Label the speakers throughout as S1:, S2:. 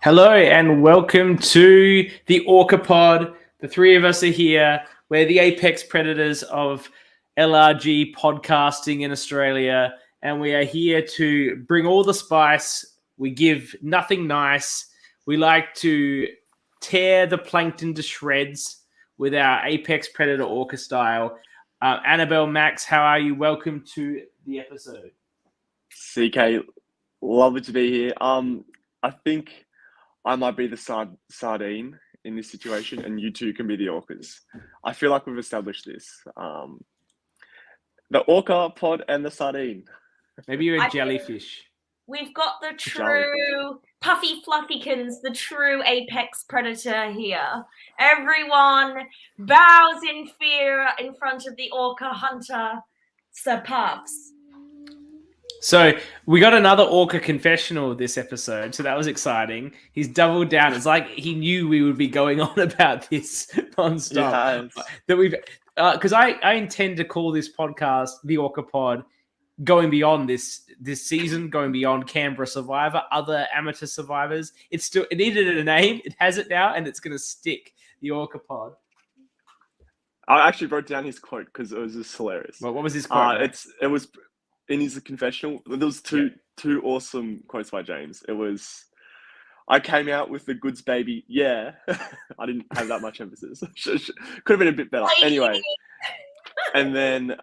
S1: Hello and welcome to the ORCA Pod. The three of us are here. We're the apex predators of LRG podcasting in Australia, and we are here to bring all the spice. We give nothing nice. We like to tear the plankton to shreds with our apex predator orca style. Annabel, Max, how are you? Welcome to the episode.
S2: CK, lovely to be here. I think I might be the sardine in this situation, and you two can be the orcas. I feel like we've established this. The ORCA Pod and the sardine.
S1: Maybe you're a jellyfish.
S3: We've got the true puffy fluffykins, the true apex predator here. Everyone bows in fear in front of the orca hunter, Sir Puffs.
S1: So we got another orca confessional this episode, so that was exciting. He's doubled down. It's like he knew we would be going on about this nonstop.
S2: Yes.
S1: That we've because I intend to call this podcast the ORCA Pod, going beyond this season, going beyond Canberra Survivor, other amateur survivors. It needed a name. It has it now, and it's going to stick. The ORCA Pod.
S2: I actually wrote down his quote because it was just hilarious.
S1: Well, what was his quote?
S2: It was in his confessional. There was two awesome quotes by James. It was, "I came out with the goods, baby. Yeah." I didn't have that much emphasis. Could have been a bit better. Anyway, and then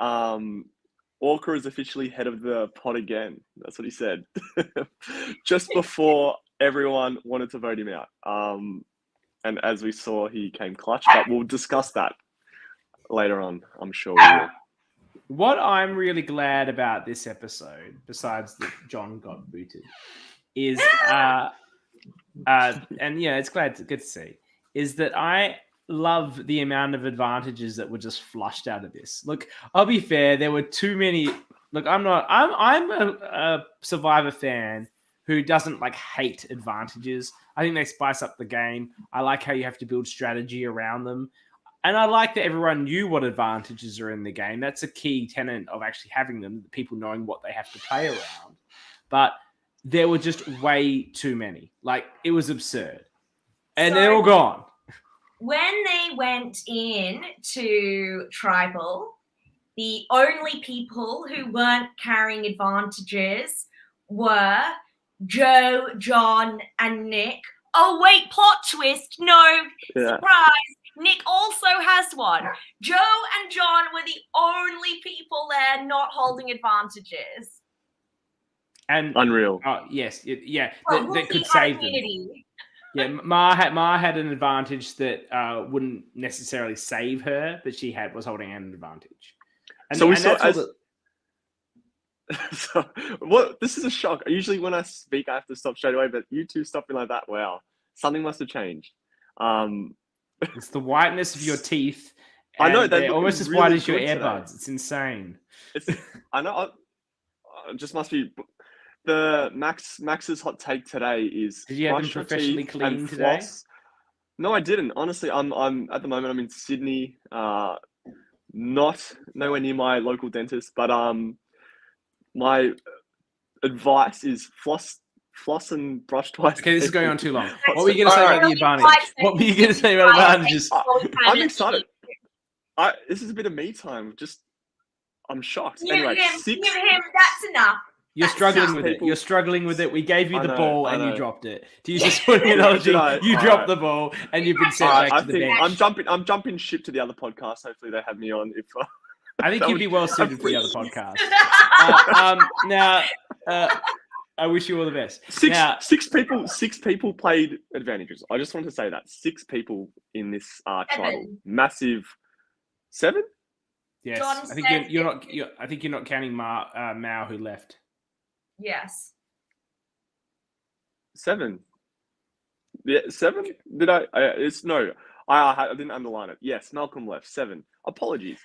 S2: Orca is officially head of the pod again. That's what he said. Just before everyone wanted to vote him out. And as we saw, he came clutch. But we'll discuss that later on. I'm sure we will.
S1: What I'm really glad about this episode, besides that John got booted, is and yeah, it's good to see, is that I love the amount of advantages that were just flushed out of this. Look, I'll be fair, there were too many. Look, I'm a Survivor fan who doesn't hate advantages. I think they spice up the game. I like how you have to build strategy around them. And I like that everyone knew what advantages are in the game. That's a key tenet of actually having them, people knowing what they have to play around. But there were just way too many. It was absurd. And they're all gone.
S3: When they went in to Tribal, the only people who weren't carrying advantages were Joe, John, and Nick. Oh, wait, plot twist. No, surprise. Nick also has one. Joe and John were the only people there not holding advantages.
S1: And
S2: unreal.
S1: Oh, yes. Yeah.
S3: Well,
S1: that could save them. Yeah, Ma had an advantage that wouldn't necessarily save her, but she was holding an advantage. And,
S2: so we saw So what? This is a shock. Usually when I speak, I have to stop straight away. But you two stopping like that, wow, something must have changed.
S1: It's the whiteness of your teeth.
S2: I know
S1: they're almost as
S2: really
S1: white as your
S2: good
S1: earbuds.
S2: today.
S1: It's insane.
S2: I know. It just must be the Max's hot take today is.
S1: Did you have them professionally cleaned today?
S2: No, I didn't. Honestly, I'm at the moment. I'm in Sydney. Not nowhere near my local dentist, but my advice is floss and brush twice.
S1: Okay, this is going on too long. What were you going to say about the advantage? What were you going to say about advantages?
S2: I'm excited. This is a bit of me time. I'm shocked. Anyway,
S3: That's enough.
S1: You're struggling with it. You're struggling with it. We gave you the ball and you dropped it. To use this sort of analogy, you dropped the ball and you've been sent back to the bench.
S2: I'm jumping ship to the other podcast. Hopefully they have me on. If
S1: I think you'd be well suited for the other podcast. Now, I wish you all the best.
S2: Six people played advantages. I just want to say that 6 people in this tribal, massive 7.
S1: Yes,
S3: John
S1: I think you're not. I think you're not counting Mao who left.
S3: Yes.
S2: 7. Yeah, 7. Did I? It's no. I didn't underline it. Yes, Malcolm left. 7. Apologies.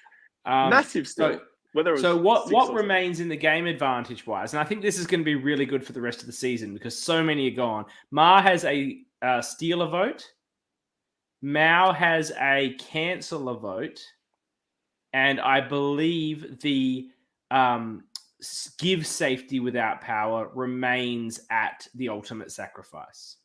S2: Massive still.
S1: What remains in the game advantage wise, and I think this is going to be really good for the rest of the season because so many are gone. Ma has a steal a vote. Mao has a cancel a vote, and I believe the give safety without power remains at the ultimate sacrifice.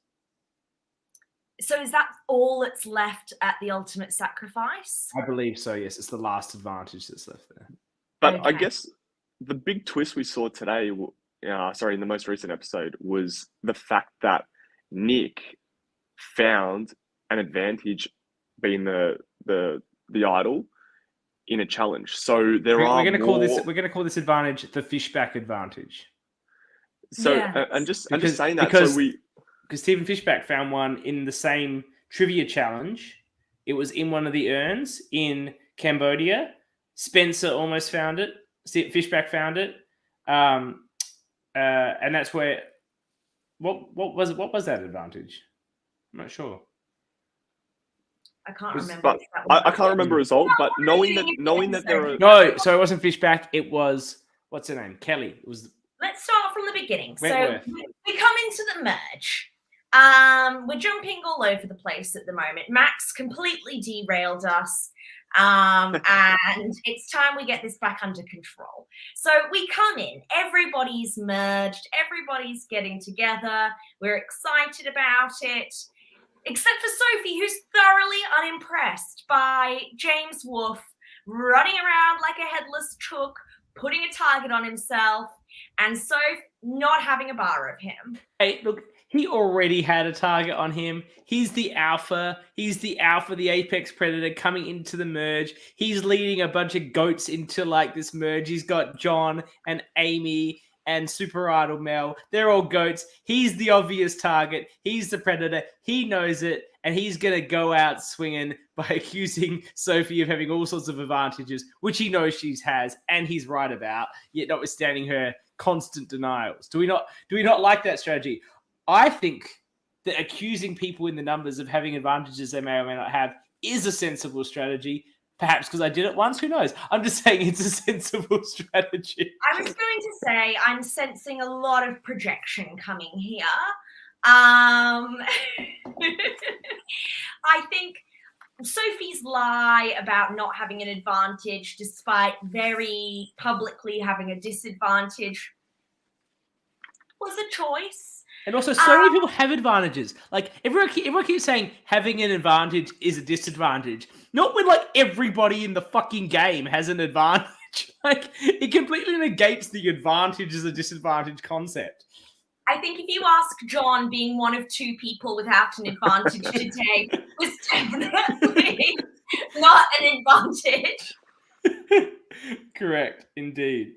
S3: So is that all that's left at the ultimate sacrifice?
S1: I believe so, yes. It's the last advantage that's left there.
S2: But I
S3: Okay.
S2: guess the big twist we saw today, in the most recent episode, was the fact that Nick found an advantage being the idol in a challenge. So there
S1: We're
S2: are
S1: going to
S2: more.
S1: call this advantage the fishback advantage.
S2: So
S3: Yes.
S2: and just
S1: Because-
S2: saying that,
S1: because-
S2: so we.
S1: Because Stephen Fishback found one in the same trivia challenge. It was in one of the urns in Cambodia. Spencer almost found it. Fishback found it. And that's where. What was that advantage? I'm not sure.
S3: I can't remember.
S2: But
S3: if that was
S2: I can't remember a result. But knowing that there are.
S1: No, so it wasn't Fishback. It was, what's her name? Kelly. It was.
S3: Let's start from the beginning.
S1: Wentworth.
S3: So we come into the merge. We're jumping all over the place at the moment. Max completely derailed us. And it's time we get this back under control. So we come in, everybody's merged, everybody's getting together. We're excited about it. Except for Sophie, who's thoroughly unimpressed by James Wolfe running around like a headless chook, putting a target on himself, and Soph not having a bar of him.
S1: Hey, look, he already had a target on him. He's the alpha, the apex predator coming into the merge. He's leading a bunch of goats into like this merge. He's got John and Amy and Super Idol Mel. They're all goats. He's the obvious target. He's the predator. He knows it. And he's going to go out swinging by accusing Sophie of having all sorts of advantages, which he knows she has, and he's right about, yet notwithstanding her constant denials. Do we not like that strategy? I think that accusing people in the numbers of having advantages they may or may not have is a sensible strategy. Perhaps because I did it once, who knows? I'm just saying it's a sensible strategy.
S3: I was going to say I'm sensing a lot of projection coming here. I think Sophie's lie about not having an advantage despite very publicly having a disadvantage was a choice.
S1: And also, so many people have advantages. Like, everyone keeps saying having an advantage is a disadvantage. Not when, like, everybody in the fucking game has an advantage. Like, it completely negates the advantage as a disadvantage concept.
S3: I think if you ask John, being one of two people without an advantage today was definitely not an advantage.
S1: Correct, indeed.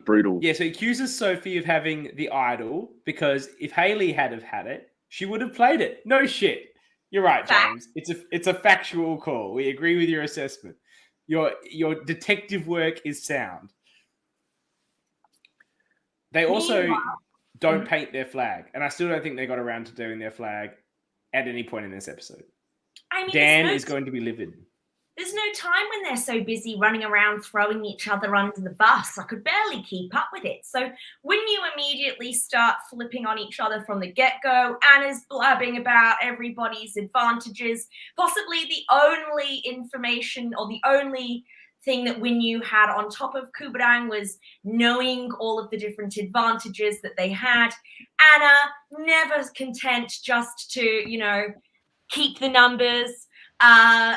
S2: Brutal.
S1: Yeah, so he accuses Sophie of having the idol because if Hayley had had it, she would have played it. No shit. You're right, James. It's a factual call. We agree with your assessment. Your detective work is sound. They also don't paint their flag, and I still don't think they got around to doing their flag at any point in this episode.
S3: I mean,
S1: Dan is going to be livid.
S3: There's no time when they're so busy running around throwing each other under the bus. I could barely keep up with it. So when you immediately start flipping on each other from the get-go, Anna's blabbing about everybody's advantages, possibly the only information or the only thing that Winyu had on top of Kubarang was knowing all of the different advantages that they had. Anna, never content just to, keep the numbers,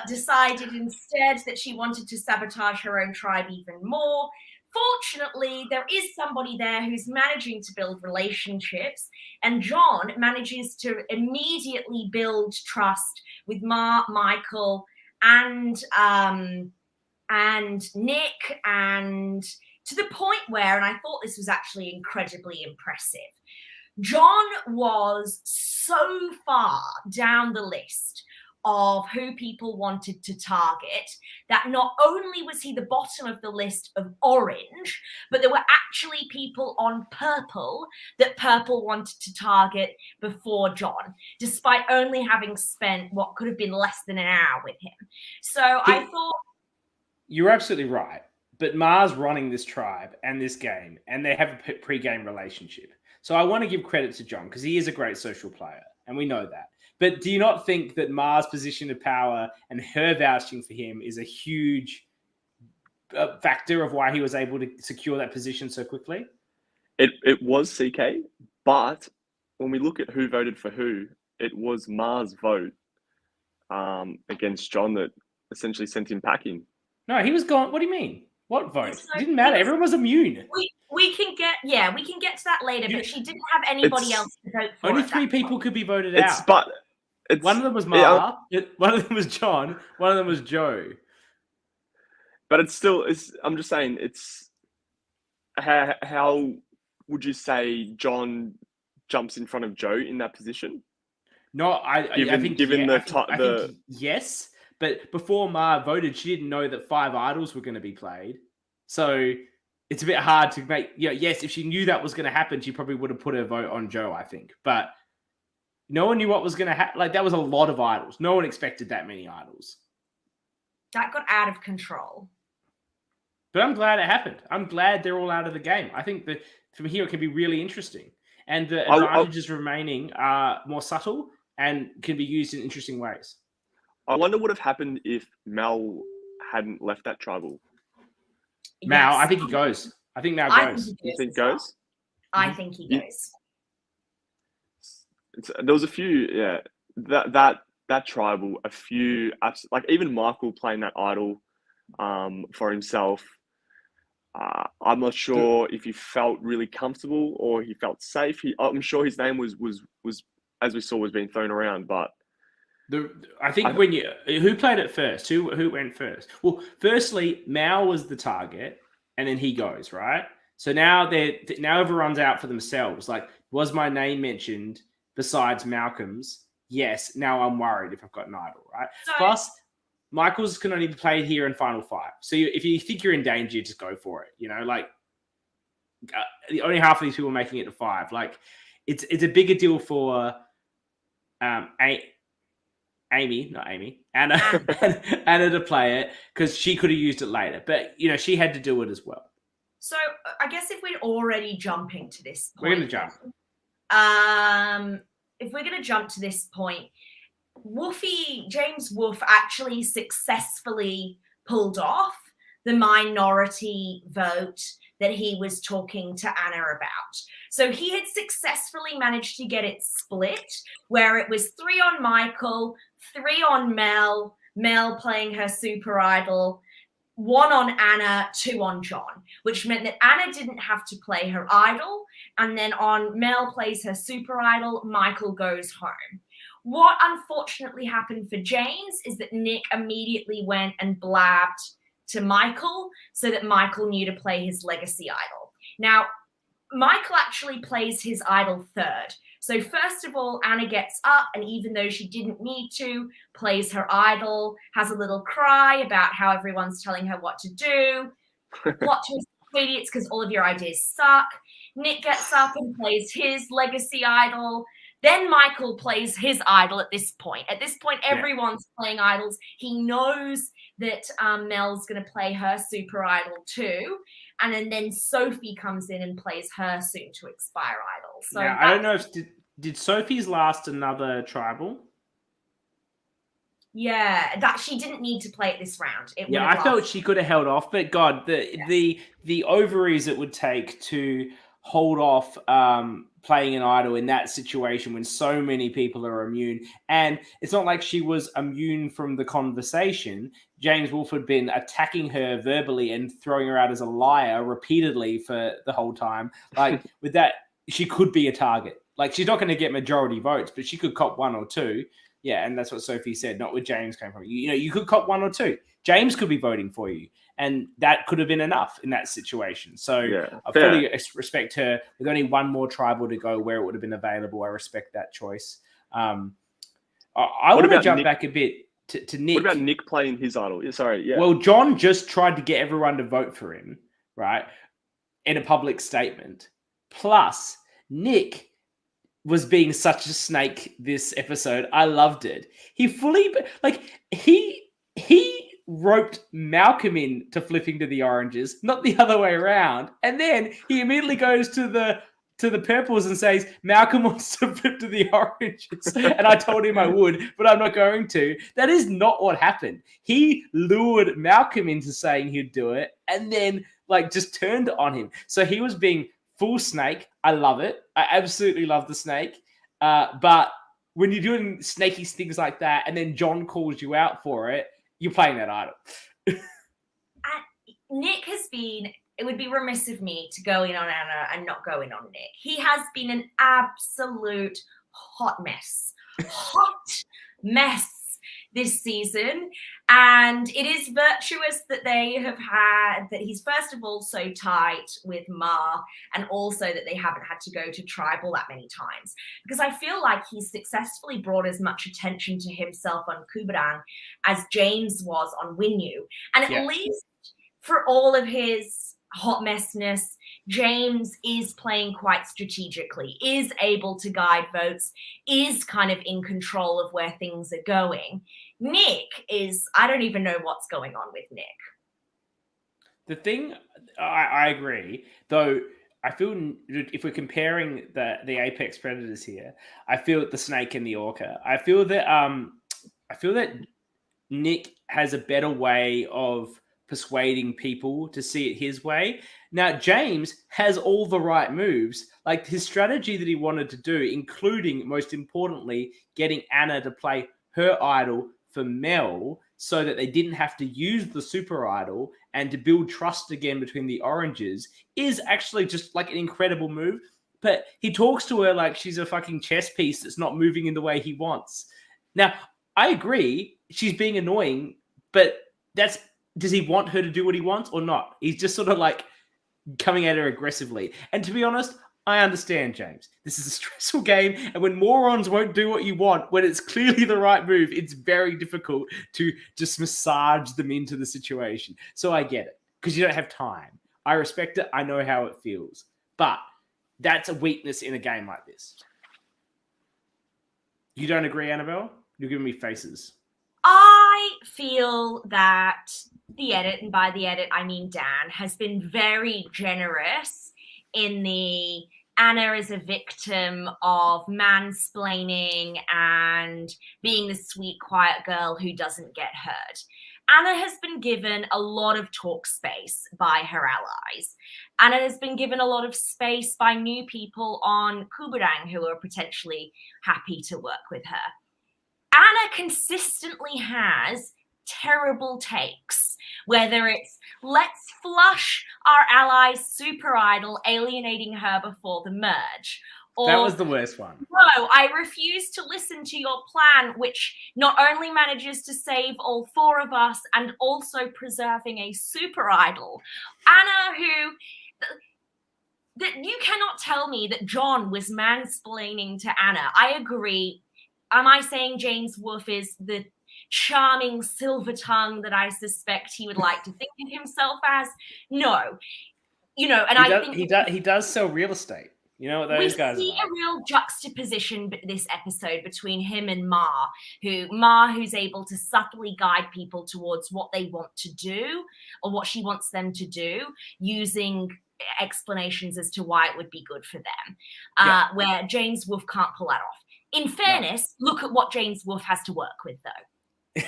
S3: decided instead that she wanted to sabotage her own tribe even more. Fortunately, there is somebody there who's managing to build relationships, and John manages to immediately build trust with Michael and Nick, and to the point where, and I thought this was actually incredibly impressive, John was so far down the list of who people wanted to target that not only was he the bottom of the list of orange, but there were actually people on purple that purple wanted to target before John, despite only having spent what could have been less than an hour with him. So I thought...
S1: You're absolutely right. But Mars running this tribe and this game, and they have a pre-game relationship. So I want to give credit to John because he is a great social player, and we know that. But do you not think that Mars' position of power and her vouching for him is a huge factor of why he was able to secure that position so quickly?
S2: It was CK, but when we look at who voted for who, it was Ma's vote against John that essentially sent him packing.
S1: No, he was gone. What do you mean? What vote?
S3: So
S1: It didn't matter. Everyone was immune.
S3: We can get to that later,
S1: You-
S3: but she didn't have anybody
S2: It's-
S3: else to vote for.
S1: Only
S3: at
S1: 3
S3: that
S1: people
S3: point.
S1: could be voted
S2: It's
S1: out.
S2: but it's
S1: One of them was
S2: yeah,
S1: Ma. One of them was John. One of them was Joe.
S2: but it's still I'm just saying it's how would you say John jumps in front of Joe in that position?
S1: No, I think
S2: given
S1: yeah,
S2: the
S1: I think yes. But before Ma voted, she didn't know that 5 idols were going to be played. So it's a bit hard to make. Yes, if she knew that was going to happen, she probably would have put her vote on Joe, I think. But no one knew what was going to happen. Like, that was a lot of idols. No one expected that many idols.
S3: That got out of control.
S1: But I'm glad it happened. I'm glad they're all out of the game. I think that from here it can be really interesting. And the advantages remaining are more subtle and can be used in interesting ways.
S2: I wonder what would have happened if Mel hadn't left that tribal.
S1: Mal,
S3: Yes.
S1: I think he goes. I think Mal
S3: I
S1: goes.
S3: think
S2: You think
S3: as well.
S2: goes?
S3: I think he goes.
S2: There was a few, that tribal, a few, like even Michael playing that idol for himself. I'm not sure if he felt really comfortable or he felt safe. I'm sure his name was as we saw was being thrown around, but
S1: I think who played it first? Who went first? Well, firstly, Mal was the target, and then he goes, right? So now everyone's out for themselves. Like, was my name mentioned besides Malcolm's? Yes. Now I'm worried if I've got an idol, right?
S3: So,
S1: Plus, Michael's can only be played here in Final 5. So if you think you're in danger, just go for it. Like only half of these people are making it to 5. Like, it's a bigger deal for Anna to play it because she could have used it later. But she had to do it as well.
S3: So I guess if we're already jumping to this point,
S1: We're going to jump.
S3: If we're going to jump to this point, James Wolfe actually successfully pulled off the minority vote that he was talking to Anna about. So he had successfully managed to get it split, where it was 3 on Michael, 3 on Mel playing her super idol, 1 on Anna, 2 on John, which meant that Anna didn't have to play her idol. And then on Mel plays her super idol, Michael goes home. What unfortunately happened for James is that Nick immediately went and blabbed to Michael so that Michael knew to play his legacy idol. Now, Michael actually plays his idol third. So first of all, Anna gets up and even though she didn't need to, plays her idol, has a little cry about how everyone's telling her what to do. Plot twist, idiots, because all of your ideas suck. Nick gets up and plays his legacy idol. Then Michael plays his idol at this point. At this point, everyone's playing idols. He knows that Mel's going to play her super idol too. And then Sophie comes in and plays her soon-to-expire idol. So
S1: now, I don't know if did Sophie's last another tribal?
S3: Yeah, that she didn't need to play it this round.
S1: I felt she could have held off, but God, the ovaries it would take to hold off playing an idol in that situation when so many people are immune. And it's not like she was immune from the conversation. James Wolfe had been attacking her verbally and throwing her out as a liar repeatedly for the whole time. Like, with that, she could be a target. Like, she's not going to get majority votes, but she could cop 1 or 2. Yeah, and that's what Sophie said, not where James came from. You could cop 1 or 2. James could be voting for you. And that could have been enough in that situation. So I fully respect her. With only 1 more tribal to go where it would have been available, I respect that choice. I want to jump back a bit to Nick.
S2: What about Nick playing his idol? Yeah.
S1: Well, John just tried to get everyone to vote for him, right, in a public statement. Plus, Nick was being such a snake this episode. I loved it. He roped Malcolm in to flipping to the oranges, not the other way around. And then he immediately goes to the purples and says, Malcolm wants to flip to the oranges. And I told him I would, but I'm not going to. That is not what happened. He lured Malcolm into saying he'd do it and then just turned on him. So he was being full snake. I love it. I absolutely love the snake. But when you're doing snaky things like that, and then John calls you out for it, you're playing that idol.
S3: Nick has been. It would be remiss of me to go in on Anna and not go in on Nick. He has been an absolute hot mess this season. And it is virtuous that that he's first of all so tight with Ma, and also that they haven't had to go to tribal that many times. Because I feel like he's successfully brought as much attention to himself on Kuberang as James was on Winyu. And at least for all of his hot messness, James is playing quite strategically, is able to guide votes, is kind of in control of where things are going. Nick is, I don't even know what's going on with Nick.
S1: The thing, I agree, though I feel if we're comparing the apex predators here, I feel the snake and the orca. I feel that Nick has a better way of persuading people to see it his way. Now, James has all the right moves, like his strategy that he wanted to do, including, most importantly, getting Anna to play her idol for Mel so that they didn't have to use the super idol, and to build trust again between the oranges, is actually just like an incredible move. But he talks to her like she's a fucking chess piece that's not moving in the way he wants. Now, I agree, she's being annoying, but does he want her to do what he wants or not? He's just sort of like coming at her aggressively. And to be honest, I understand, James. This is a stressful game, and when morons won't do what you want, when it's clearly the right move, it's very difficult to just massage them into the situation. So I get it, because you don't have time. I respect it. I know how it feels. But that's a weakness in a game like this. You don't agree, Annabelle? You're giving me faces.
S3: I feel that the edit, and by the edit I mean Dan, has been very generous in the Anna is a victim of mansplaining and being the sweet, quiet girl who doesn't get hurt. Anna has been given a lot of talk space by her allies. Anna has been given a lot of space by new people on Kuberang who are potentially happy to work with her. Anna consistently has terrible takes, whether it's let's flush our allies' super idol alienating her before the merge. Or,
S1: that was the worst one.
S3: No, I refuse to listen to your plan, which not only manages to save all four of us and also preserving a super idol. Anna, that you cannot tell me that John was mansplaining to Anna. I agree. Am I saying James Wolfe is the charming silver tongue that I suspect he would like to think of himself as? No. You know, and I think
S1: he does sell real estate. You know what those guys are like. We see
S3: a real juxtaposition this episode between him and Ma, who's able to subtly guide people towards what they want to do or what she wants them to do, using explanations as to why it would be good for them, where James Wolfe can't pull that off. In fairness, look at what James Wolfe has to work with, though.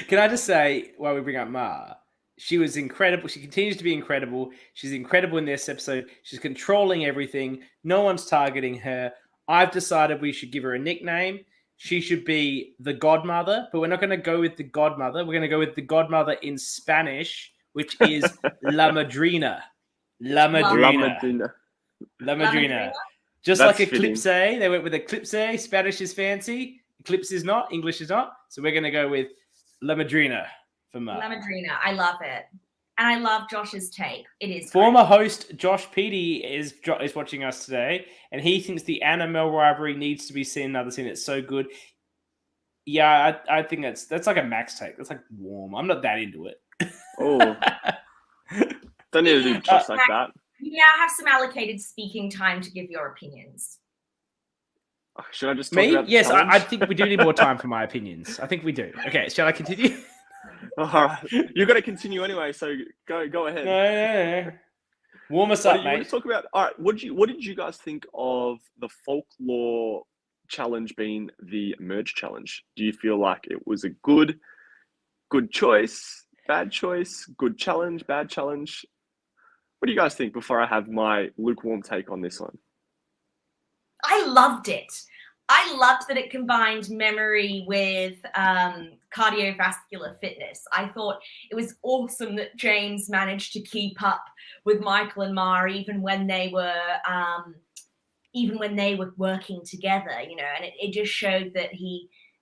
S1: Can I just say, while we bring up Ma, she was incredible. She continues to be incredible. She's incredible in this episode. She's controlling everything. No one's targeting her. I've decided we should give her a nickname. She should be the Godmother, but we're not going to go with the Godmother. We're going to go with the Godmother in Spanish, which is La Madrina. La Madrina. La Madrina. Just that's like Eclipse, they went with Eclipse. Spanish is fancy. Eclipse is not. English is not. So we're going to go with La Madrina for Ma.
S3: La Madrina. I love it. And I love Josh's take. It is
S1: former host Josh Petey is watching us today, and he thinks the Anna Mel rivalry needs to be seen another scene. It's so good. Yeah, I think that's like a Max take. That's like warm. I'm not that into it.
S2: Oh, don't need to do just like that.
S3: You now have some allocated speaking time to give your opinions.
S2: Should I just talk about the
S1: Yes,
S2: challenge?
S1: I think we do need more time for my opinions. I think we do. Okay, shall I continue?
S2: All right, you've got to continue anyway, so go ahead.
S1: No. Warm us up, mate.
S2: Let's talk about. All right, what did you guys think of the folklore challenge being the merge challenge? Do you feel like it was a good choice, bad choice, good challenge, bad challenge? What do you guys think before I have my lukewarm take on this one?
S3: I loved it. I loved that it combined memory with cardiovascular fitness. I thought it was awesome that James managed to keep up with Michael and Ma even when they were working together, you know, and it just showed that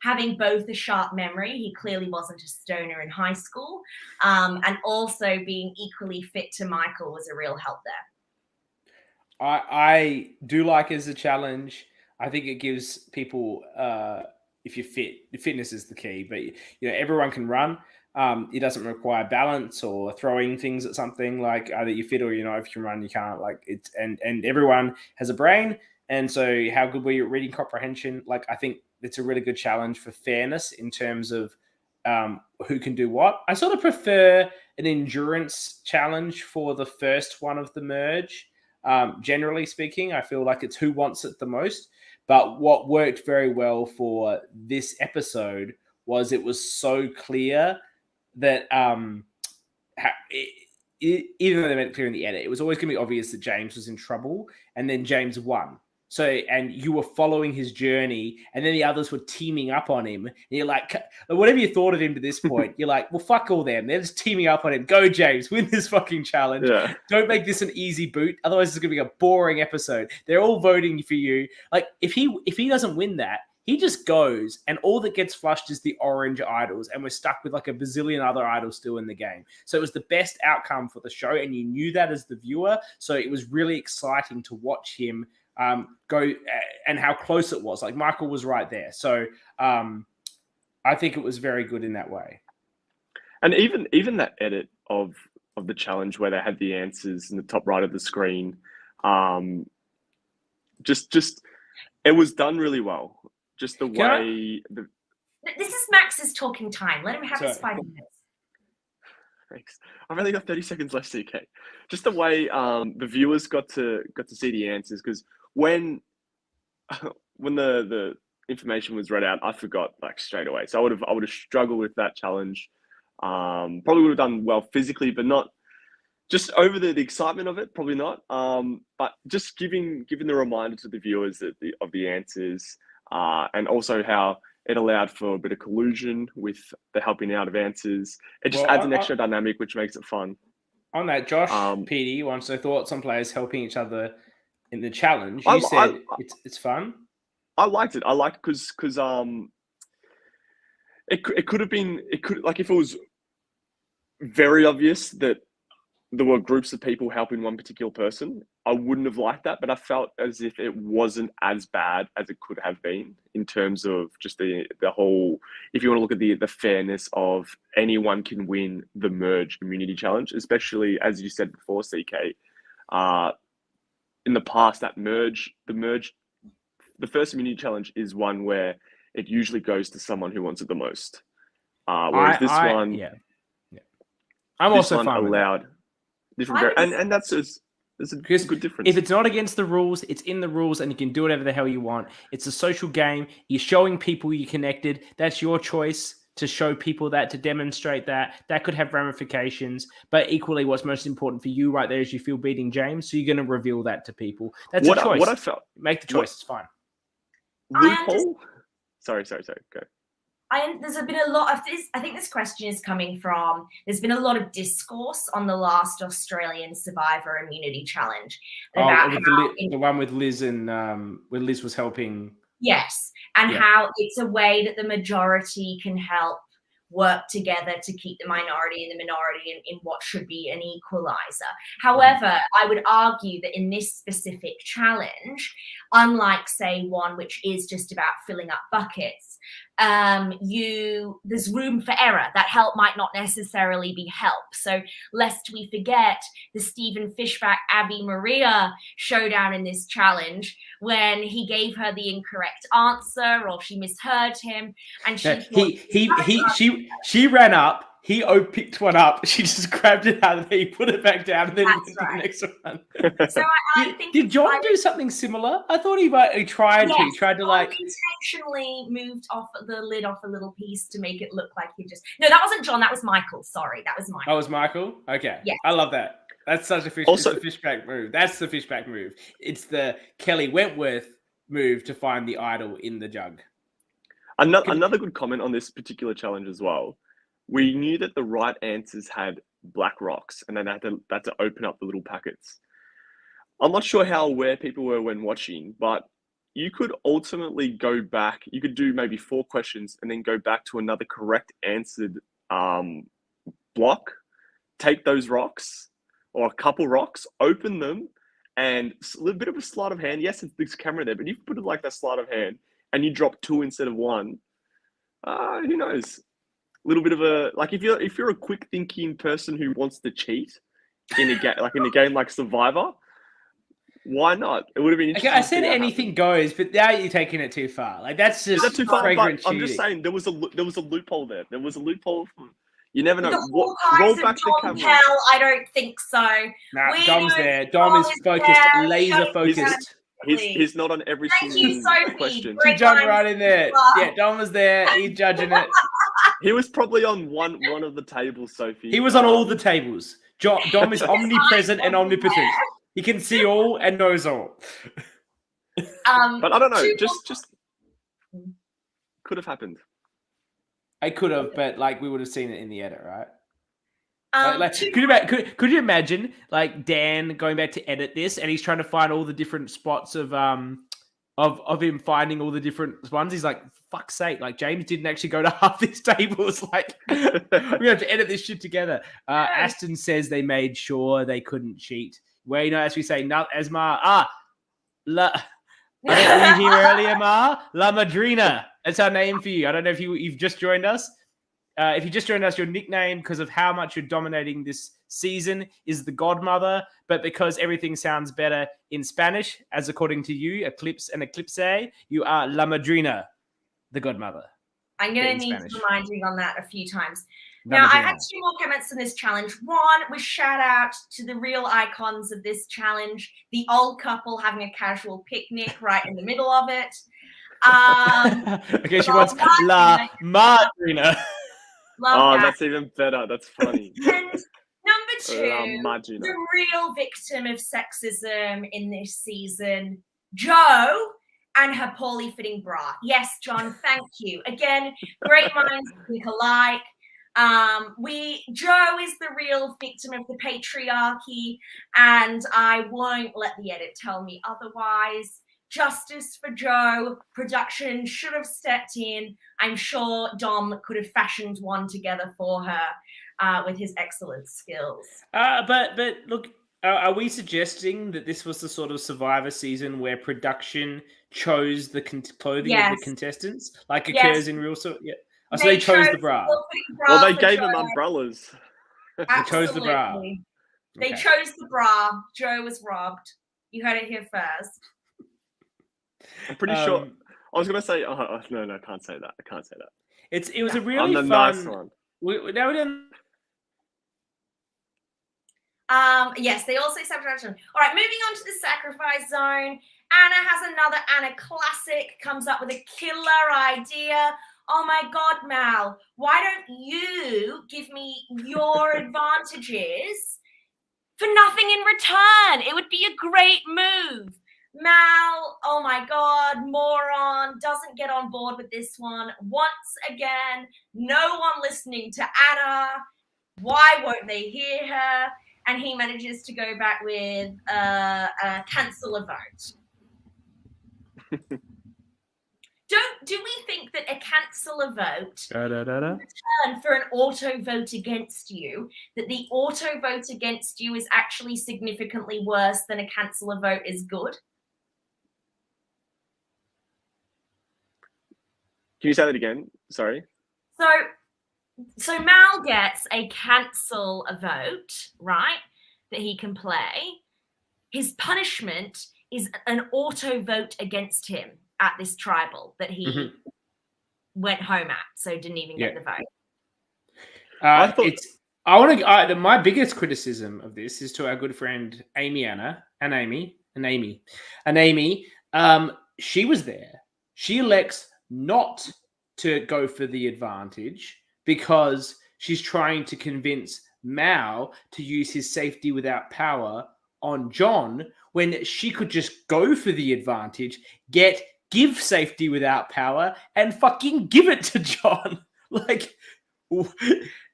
S3: having both a sharp memory, he clearly wasn't a stoner in high school, and also being equally fit to Michael was a real help there.
S1: I do like it as a challenge. I think it gives people, if you're fit, fitness is the key, but you know, everyone can run. It doesn't require balance or throwing things at something. Like either you're fit or you're not. If you can run, you can't. Like it's and everyone has a brain. And so how good were you at reading comprehension? Like I think it's a really good challenge for fairness in terms of who can do what. I sort of prefer an endurance challenge for the first one of the merge. Generally speaking, I feel like it's who wants it the most. But what worked very well for this episode was it was so clear that even though they made it clear in the edit, it was always going to be obvious that James was in trouble, and then James won. So, and you were following his journey, and then the others were teaming up on him. And you're like, whatever you thought of him to this point, you're like, well, fuck all them. They're just teaming up on him. Go, James, win this fucking challenge.
S2: Yeah.
S1: Don't make this an easy boot. Otherwise, it's going to be a boring episode. They're all voting for you. Like, if he doesn't win that, he just goes, and all that gets flushed is the orange idols, and we're stuck with like a bazillion other idols still in the game. So it was the best outcome for the show, and you knew that as the viewer. So it was really exciting to watch him go and how close it was. Like Michael was right there. So I think it was very good in that way.
S2: And even that edit of the challenge where they had the answers in the top right of the screen, just it was done really well. Just the way
S3: this is Max's talking time. Let him have his 5 minutes.
S2: Thanks. I've only got 30 seconds left, CK. Just the way the viewers got to see the answers, because when the information was read out, I forgot like straight away. So I would have struggled with that challenge. Probably would have done well physically, but not just over the excitement of it. Probably not. But just giving the reminder to the viewers of the answers, and also how it allowed for a bit of collusion with the helping out of answers. It just adds an extra dynamic, which makes it fun.
S1: On that, Josh PD wants to thoughts on players helping each other in the challenge. You said it's fun.
S2: I liked it. I liked it because it could have been, like if it was very obvious that there were groups of people helping one particular person, I wouldn't have liked that, but I felt as if it wasn't as bad as it could have been in terms of just the whole, if you want to look at the fairness of anyone can win the merge immunity challenge, especially as you said before, CK, in the past that the first immunity challenge is one where it usually goes to someone who wants it the most. Whereas this one,
S1: I'm also fine
S2: allowed different, and that's there's a good difference.
S1: If it's not against the rules, it's in the rules, and you can do whatever the hell you want. It's a social game. You're showing people you connected. That's your choice to show people that, to demonstrate that. That could have ramifications, but equally, what's most important for you right there is you feel beating James, so you're going to reveal that to people. That's a choice.
S2: What I felt,
S1: make the choice. It's fine.
S2: Loophole. Sorry. Go.
S3: There's been a lot of this. I think this question is coming from. There's been a lot of discourse on the last Australian Survivor Immunity Challenge about
S1: the one with Liz and where Liz was helping.
S3: Yes, and how it's a way that the majority can help work together to keep the minority and the minority in what should be an equalizer. However, I would argue that in this specific challenge, unlike say one which is just about filling up buckets, there's room for error. That help might not necessarily be help. So lest we forget the Stephen Fishback Abby Maria showdown in this challenge, when he gave her the incorrect answer or she misheard him, and
S1: she ran up. He picked one up. She just grabbed it out of there, he put it back down, and then went to the next one.
S3: So I think
S1: did John do something similar? I thought he tried to. He tried to
S3: intentionally moved off the lid off a little piece to make it look like he just. No, that wasn't John. That was Michael. Sorry, that was Michael.
S1: That was Michael. Okay.
S3: Yeah.
S1: I love that. That's such a fishback move. That's the fishback move. It's the Kelly Wentworth move to find the idol in the jug.
S2: Another good comment on this particular challenge as well. We knew that the right answers had black rocks, and then they had to open up the little packets. I'm not sure how aware people were when watching, but you could ultimately go back. You could do maybe 4 questions and then go back to another correct answered block, take those rocks or a couple rocks, open them, and a little bit of a sleight of hand. Yes, it's this camera there, but if you put it like that sleight of hand and you drop 2 instead of 1, who knows? A little bit of a, like, if you're a quick thinking person who wants to cheat in a game like Survivor, why not? It would have been interesting.
S1: Okay, I said anything goes, but now you're taking it too far. Like, that's just
S2: too far.
S1: fragrant
S2: But I'm just saying there was a loophole there. There was a loophole. You never know. Roll back the camera.
S3: Hell, I don't think so.
S1: Nah, Dom's there. Dom is focused, laser focused.
S2: He's not on every single question.
S1: She jumped right in there. Yeah, Dom was there. He's judging it.
S2: He was probably on one of the tables, Sophie.
S1: He was on all the tables. Dom is omnipresent and omnipotent. He can see all and knows all.
S2: But I don't know. Just could have happened.
S1: I could have, but like we would have seen it in the edit, right? Could you imagine like Dan going back to edit this and he's trying to find all the different spots of him finding all the different ones? He's like, fuck's sake, like James didn't actually go to half these tables. Like we have to edit this shit together. Aston says they made sure they couldn't cheat. Where, you know, as we say, not as Ma. Were you here earlier, Ma? La Madrina. That's our name for you. I don't know if you've just joined us. If you just joined us, your nickname, because of how much you're dominating this season, is the Godmother. But because everything sounds better in Spanish, as according to you, Eclipse and Eclipse, you are La Madrina, the Godmother.
S3: I'm going to need to remind you on that a few times.
S1: La
S3: Now,
S1: Madrina.
S3: I had 2 more comments in this challenge. One was shout out to the real icons of this challenge, the old couple having a casual picnic right in the middle of it.
S1: Okay, she wants La Madrina.
S2: That's even better. That's funny.
S3: And number 2,
S2: the
S3: real victim of sexism in this season, Jo and her poorly fitting bra. Yes, John, thank you. Again, great minds think alike. Jo is the real victim of the patriarchy, and I won't let the edit tell me otherwise. Justice for Jo. Production should have stepped in. I'm sure Dom could have fashioned one together for her with his excellent skills.
S1: But look, are we suggesting that this was the sort of Survivor season where production chose the clothing of the contestants, like occurs in real? Yeah. Oh, so they chose the bra.
S2: Well, they gave them umbrellas.
S1: They chose the bra.
S3: They chose the bra. Jo was robbed. You heard it here first.
S2: I'm pretty sure. I was gonna say, no, I can't say that.
S1: It was a really fun.
S2: Nice one.
S1: We didn't.
S3: Yes, they also sabotaged them. All right, moving on to the sacrifice zone. Anna has another Anna classic. Comes up with a killer idea. Oh my God, Mal, why don't you give me your advantages for nothing in return? It would be a great move. Mal, oh my God, moron, doesn't get on board with this one. Once again, no one listening to Anna. Why won't they hear her? And he manages to go back with cancel a vote. Do we think that a cancel a vote return for an auto vote against you, that the auto vote against you is actually significantly worse than a cancel a vote is good?
S2: Can you say that again? Sorry.
S3: So Mal gets a cancel a vote, right, that he can play. His punishment is an auto vote against him at this tribal that he went home at, so didn't even get the vote.
S1: My biggest criticism of this is to our good friend Amy. She was there. She elects not to go for the advantage because she's trying to convince Mal to use his safety without power on John when she could just go for the advantage, give safety without power, and fucking give it to John. Like,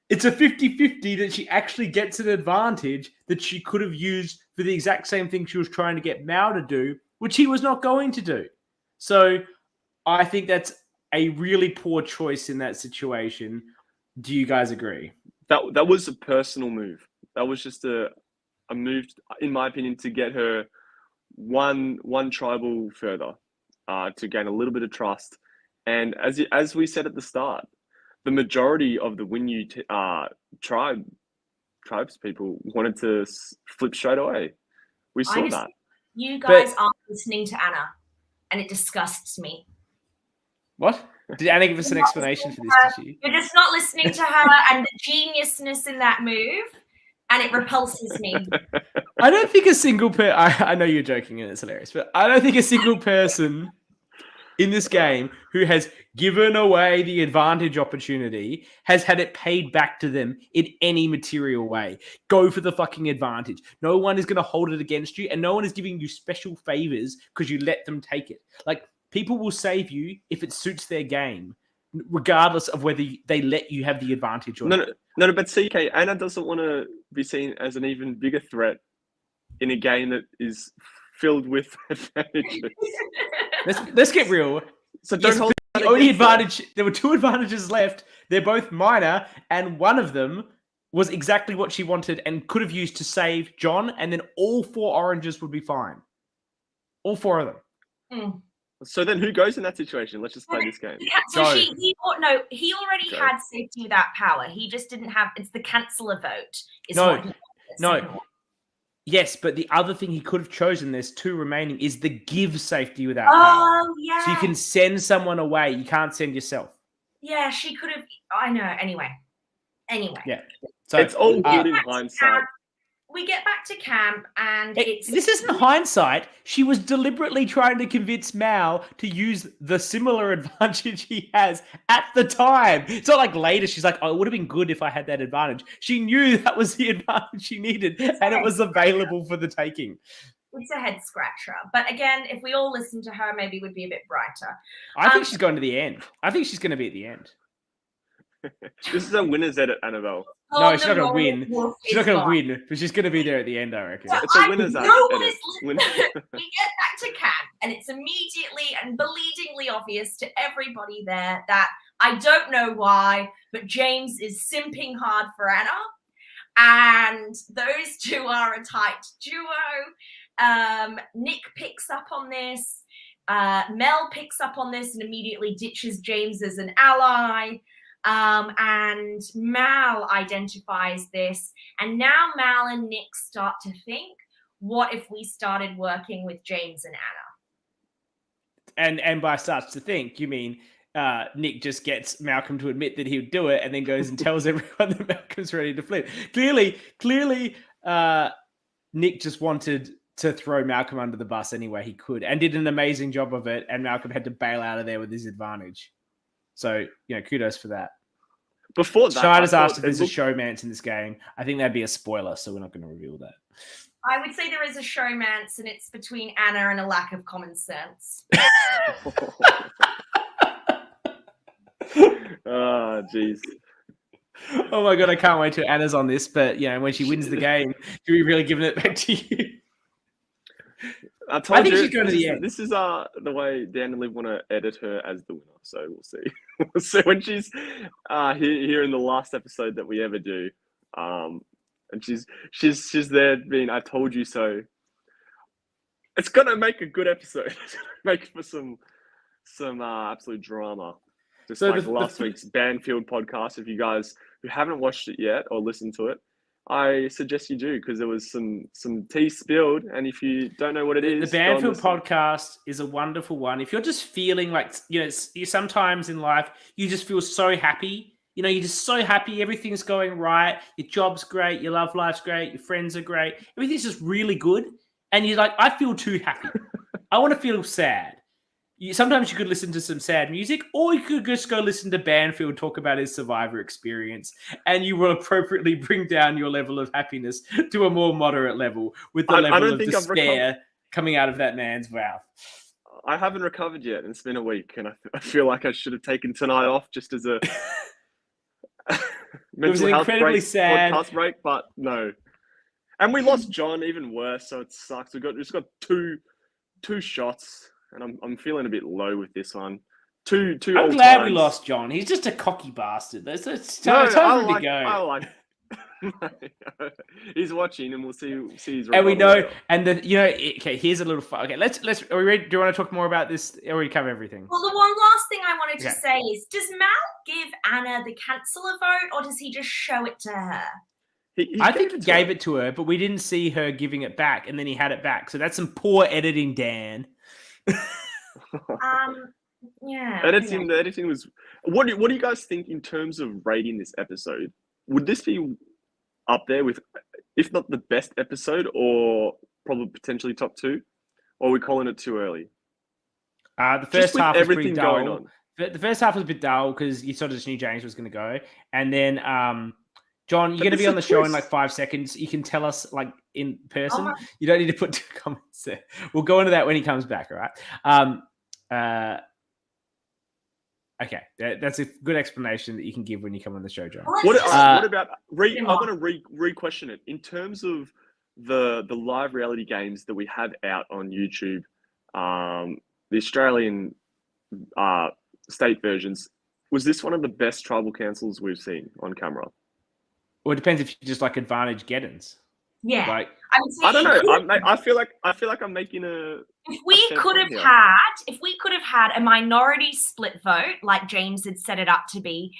S1: it's a 50-50 that she actually gets an advantage that she could have used for the exact same thing she was trying to get Mal to do, which he was not going to do. So I think that's a really poor choice in that situation. Do you guys agree?
S2: That was a personal move. That was just a move, in my opinion, to get her one tribal further, to gain a little bit of trust. And as we said at the start, the majority of the Winyu tribes people wanted to flip straight away. We saw that.
S3: You guys aren't listening to Anna, and it disgusts me.
S1: What? Did Anna give us an explanation for this? Did she?
S3: You're just not listening to her and the geniusness in that move, and it repulses me.
S1: I don't think a single I know you're joking and it's hilarious, but I don't think a single person in this game who has given away the advantage opportunity has had it paid back to them in any material way. Go for the fucking advantage. No one is going to hold it against you, and no one is giving you special favors because you let them take it. Like, people will save you if it suits their game, regardless of whether they let you have the advantage or not.
S2: No, but CK, Anna doesn't want to be seen as an even bigger threat in a game that is filled with advantages.
S1: Let's get real.
S2: So don't hold
S1: the only advantage. There were two advantages left. They're both minor, and one of them was exactly what she wanted and could have used to save John, and then all 4 oranges would be fine. All 4 of them.
S3: Mm.
S2: So then who goes in that situation? Let's just play this game.
S3: So he already had safety without power. He just didn't have, it's the canceller vote.
S1: Yes, but the other thing he could have chosen, there's 2 remaining, is the give safety without power.
S3: Oh, yeah.
S1: So you can send someone away. You can't send yourself.
S3: Yeah, she could have, I know, anyway.
S1: Yeah. So
S2: it's all good in hindsight.
S3: We get back to camp and
S1: this isn't hindsight. She was deliberately trying to convince Mal to use the similar advantage he has at the time. It's not like later she's like, oh, it would have been good if I had that advantage. She knew that was the advantage she needed and it was available for the taking.
S3: It's a head scratcher. But again, if we all listen to her, maybe we'd be a bit brighter.
S1: I think she's going to the end. I think she's going to be at the end.
S2: This is a winner's edit, Annabelle.
S1: No, she's not going to win. She's not going to win, but she's going to be there at the end, I reckon.
S2: It's a winner's edit.
S3: We get back to camp, and it's immediately and bleedingly obvious to everybody there that I don't know why, but James is simping hard for Anna, and those 2 are a tight duo. Nick picks up on this. Mel picks up on this and immediately ditches James as an ally. And Mal identifies this, and now Mal and Nick start to think, what if we started working with James and Anna?
S1: And by starts to think, you mean Nick just gets Malcolm to admit that he would do it and then goes and tells everyone that Malcolm's ready to flip. Clearly, Nick just wanted to throw Malcolm under the bus any way he could and did an amazing job of it, and Malcolm had to bail out of there with his advantage. So, kudos for that.
S2: Before that,
S1: Shide has asked if there's a showmance in this game. I think that'd be a spoiler, so we're not going to reveal that.
S3: I would say there is a showmance, and it's between Anna and a lack of common sense.
S2: Oh, jeez.
S1: Oh my God, I can't wait till Anna's on this, but, when she wins the game, do we really giving it back to you?
S2: I think she's going to the end. This is the way Dan and Liv want to edit her as the winner. So we'll see. We'll see when she's here in the last episode that we ever do. And she's there being, I told you so. It's gonna make a good episode. It's gonna make for some absolute drama. Just so like last week's Banfield podcast. If you guys who haven't watched it yet or listened to it, I suggest you do, because there was some tea spilled, and if you don't know what it is,
S1: the Banfield podcast is a wonderful one. If you're just feeling like you sometimes in life you just feel so happy, you're just so happy, everything's going right, your job's great, your love life's great, your friends are great, everything's just really good, and you're like, I feel too happy. I want to feel sad. sometimes you could listen to some sad music, or you could just go listen to Banfield talk about his Survivor experience, and you will appropriately bring down your level of happiness to a more moderate level with the level of despair coming out of that man's mouth.
S2: I haven't recovered yet, and it's been a week, and I feel like I should have taken tonight off just as a
S1: it was an incredibly sad
S2: podcast break, but no. And we lost John, even worse, so it sucks. We just got two shots, and I'm feeling a bit low with this one. Two.
S1: I'm glad we lost John. He's just a cocky bastard. It's time for him to go.
S2: I like. He's watching, and we'll see his.
S1: And we know, and okay. Here's a little fun. Okay, let's. Are we ready? Do you want to talk more about this? Or we cover everything?
S3: Well, the one last thing I wanted to say is: does Mal give Anna the canceller vote, or does he just show it to her?
S1: I think he gave it to her, but we didn't see her giving it back, and then he had it back. So that's some poor editing, Dan.
S3: Yeah.
S2: The editing was. What do you guys think in terms of rating this episode? Would this be up there with, if not the best episode, or probably potentially top 2? Or are we calling it too early?
S1: The first half was pretty dull. The first half was a bit dull because you sort of just knew James was going to go. And then, John, you're going to be on the show in like 5 seconds. You can tell us like in person. You don't need to put 2 comments there. We'll go into that when he comes back, all right? Okay, that's a good explanation that you can give when you come on the show, John.
S2: What about? I'm going to re-question it in terms of the live reality games that we have out on YouTube, the Australian state versions. Was this one of the best tribal councils we've seen on camera?
S1: Well, it depends if you just like advantage get-ins.
S3: Yeah,
S1: like
S2: I don't know. I feel like I'm making a.
S3: If we could have had a minority split vote, like James had set it up to be,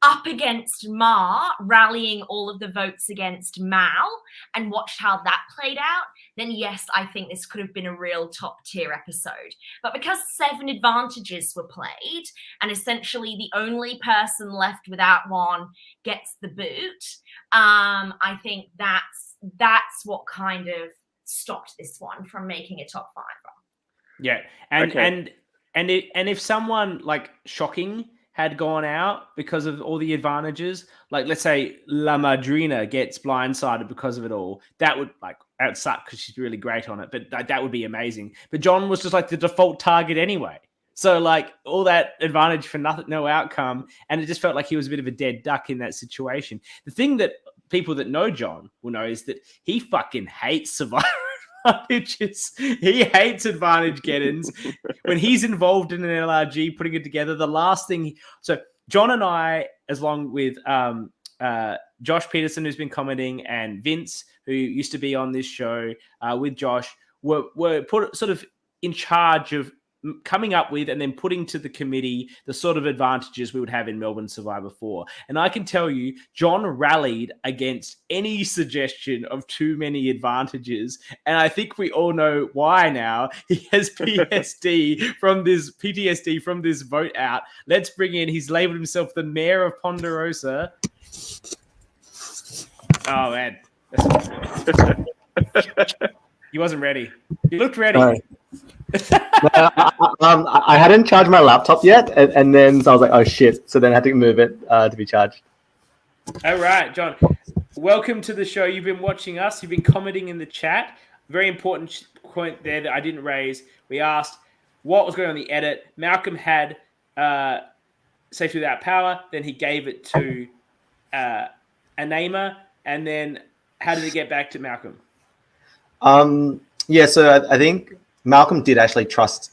S3: up against Ma, rallying all of the votes against Mal, and watched how that played out, then yes, I think this could have been a real top tier episode. But because 7 advantages were played, and essentially the only person left without one gets the boot, I think that's what kind of stopped this one from making a top 5.
S1: Yeah, and if someone like shocking had gone out because of all the advantages, like let's say La Madrina gets blindsided because of it all, that would suck because she's really great on it, but that would be amazing. But John was just like the default target anyway. So like all that advantage for nothing, no outcome. And it just felt like he was a bit of a dead duck in that situation. The thing that people that know John will know is that he fucking hates Survivor advantages. He hates advantage get-ins. When he's involved in an LRG, putting it together, the last thing... So John and I, as long with Josh Peterson, who's been commenting, and Vince, who used to be on this show with Josh, were put sort of in charge of coming up with and then putting to the committee the sort of advantages we would have in Melbourne Survivor 4. And I can tell you, John rallied against any suggestion of too many advantages. And I think we all know why now. He has PTSD from this vote out. Let's bring in, he's labeled himself the mayor of Ponderosa. Oh, man. He wasn't ready. He looked ready.
S4: Sorry. I hadn't charged my laptop yet, and then so I was like, oh shit. So then I had to move it to be charged.
S1: All right, John. Welcome to the show. You've been watching us. You've been commenting in the chat. Very important point there that I didn't raise. We asked what was going on in the edit. Malcolm had Safety Without Power. Then he gave it to Anema. And then how did it get back to Malcolm?
S4: Yeah, so I think Malcolm did actually trust.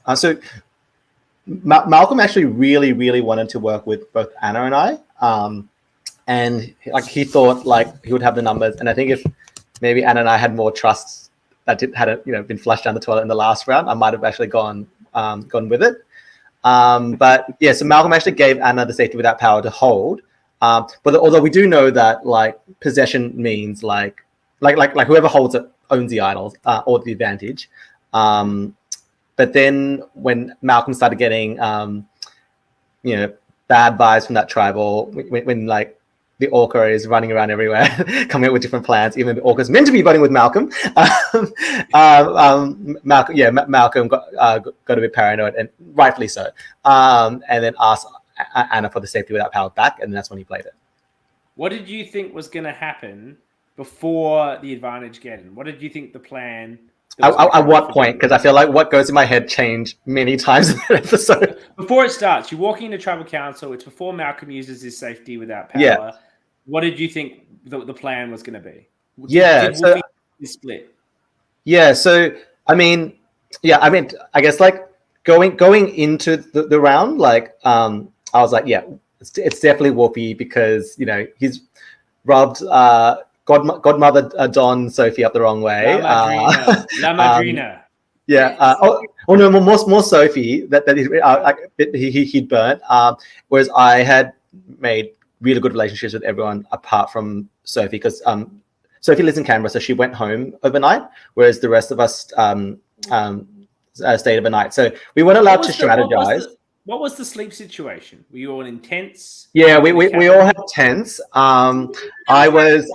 S4: Malcolm actually really, really wanted to work with both Anna and I. And like he thought like he would have the numbers. And I think if maybe Anna and I had more trust that had been flushed down the toilet in the last round, I might have actually gone with it. But yeah, so Malcolm actually gave Anna the Safety Without Power to hold. But although we do know that like possession means like whoever holds it owns the idols or the advantage. But then when Malcolm started getting bad vibes from that tribal, when like the ORCA is running around everywhere, coming up with different plans. Even the ORCA's meant to be voting with Malcolm. Malcolm got a bit paranoid, and rightfully so. And then asked Anna for the safety without power back, and that's when he played it.
S1: What did you think was going to happen before the advantage getting? What did you think the plan?
S4: At what point? Because I feel like what goes in my head changed many times in that episode.
S1: Before it starts, you're walking into tribal council. It's before Malcolm uses his safety without power.
S4: Yeah.
S1: What did you think the plan was going to be?
S4: Did
S1: Wolfie split?
S4: Yeah. So I guess like going into the round, like I was like, yeah, it's definitely Wolfie because he's rubbed godmother Don Sophie up the wrong way.
S1: La Madrina.
S4: Yeah. No, more Sophie that he'd burnt. Whereas I had made really good relationships with everyone apart from Sophie because Sophie lives in Canberra, so she went home overnight, whereas the rest of us stayed overnight. So we weren't allowed to strategize.
S1: What was the sleep situation? Were you all in tents?
S4: Yeah, we all had tents. I was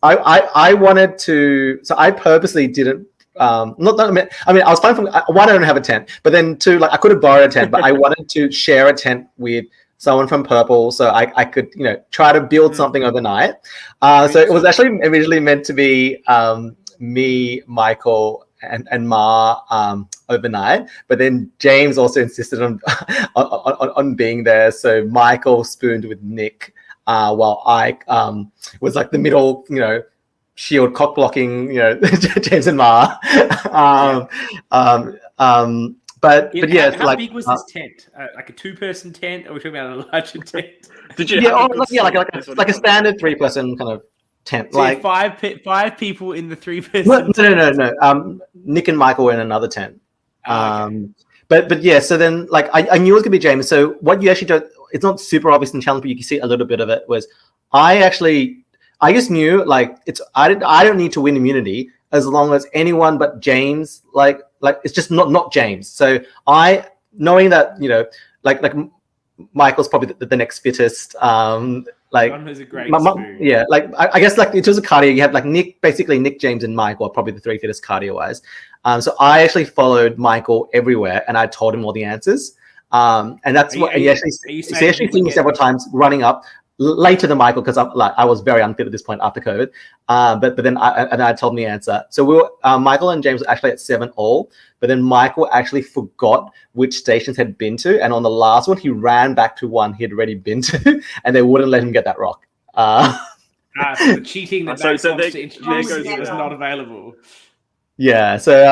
S4: I wanted to. So I purposely didn't. I was fine from one. I don't have a tent, but then two, like I could have borrowed a tent, but I wanted to share a tent with someone from Purple, so I could try to build something overnight. So it was actually originally meant to be me, Michael, and Ma overnight, but then James also insisted on being there. So Michael spooned with Nick, while I was like the middle, shield cock blocking, James and Ma. But yeah,
S1: how big was this tent? Like a 2-person tent, or are we talking about a larger tent?
S2: Did you?
S4: Like a standard 3-person kind of tent.
S1: So
S4: like
S1: five people in the 3-person.
S4: No. Nick and Michael were in another tent. Okay. But yeah. So then, like, I knew it was gonna be James. So what you actually don't, it's not super obvious in the challenge, but you can see a little bit of it. Was I just knew like I don't need to win immunity as long as anyone but James like it's just not James. So I knowing that like Michael's probably the next fittest. Like
S1: John has a great
S4: yeah, like I guess like in terms of cardio, you have like Nick, James, and Michael are probably the 3 fittest cardio wise. So I actually followed Michael everywhere, and I told him all the answers. And that's he actually seen me several times running up later than Michael because I was very unfit at this point after COVID. But then I told him the answer. So we were Michael and James were actually at 7 all, but then Michael actually forgot which stations had been to, and on the last one he ran back to one he had already been to, and they wouldn't let him get that rock.
S1: So the cheating that Max
S2: so
S1: wants to introduce was not available.
S4: Yeah, so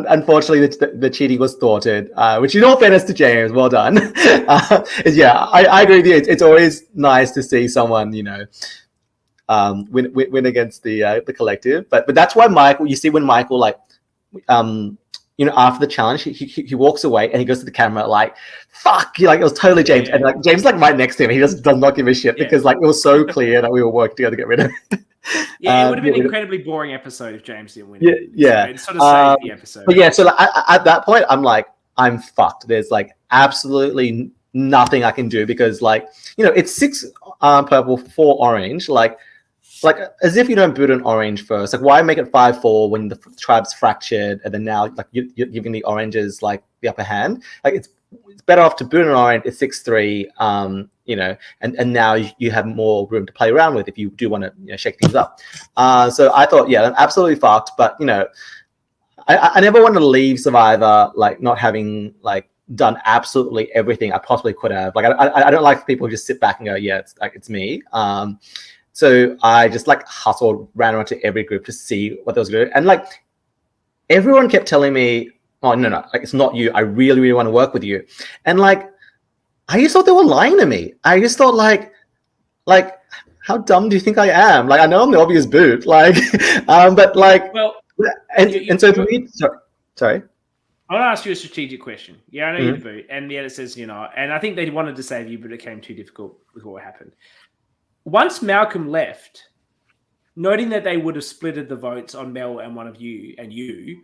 S4: unfortunately the cheating was thwarted, which in all fairness to James, well done. I agree with you. It's always nice to see someone, win against the collective. But that's why Michael, you see when Michael after the challenge, he walks away and he goes to the camera like, fuck, it was totally James. Yeah. And like James right next to him, he just does not give a shit because like it was so clear that we were working together to get rid of it.
S1: Yeah, it would have been an incredibly boring episode if James didn't win.
S4: Yeah.
S1: So it sort of saved the episode.
S4: But yeah, so like, at that point, I'm like, I'm fucked. There's like absolutely nothing I can do because like, it's 6 purple, 4 orange. Like as if you don't boot an orange first. Like why make it 5-4 when the tribe's fractured and then now like you're giving the oranges like the upper hand? Like it's better off to boot an orange. It's 6-3. And now you have more room to play around with if you do want to shake things up. So I thought, yeah, I'm absolutely fucked. But I never want to leave Survivor like not having like done absolutely everything I possibly could have. Like I don't like people who just sit back and go, yeah, it's me. So I just like hustled, ran around to every group to see what they was doing, and like everyone kept telling me, oh no, like it's not you. I really, really want to work with you, and like. I just thought they were lying to me. I just thought like, how dumb do you think I am? Like, I know I'm the obvious boot, like, but like,
S1: well,
S4: and so for me, sorry.
S1: I want to ask you a strategic question. Yeah, I know you're the boot, and yet it says you're not. And I think they wanted to save you, but it became too difficult with what happened. Once Malcolm left, noting that they would have splitted the votes on Mel and one of you and you,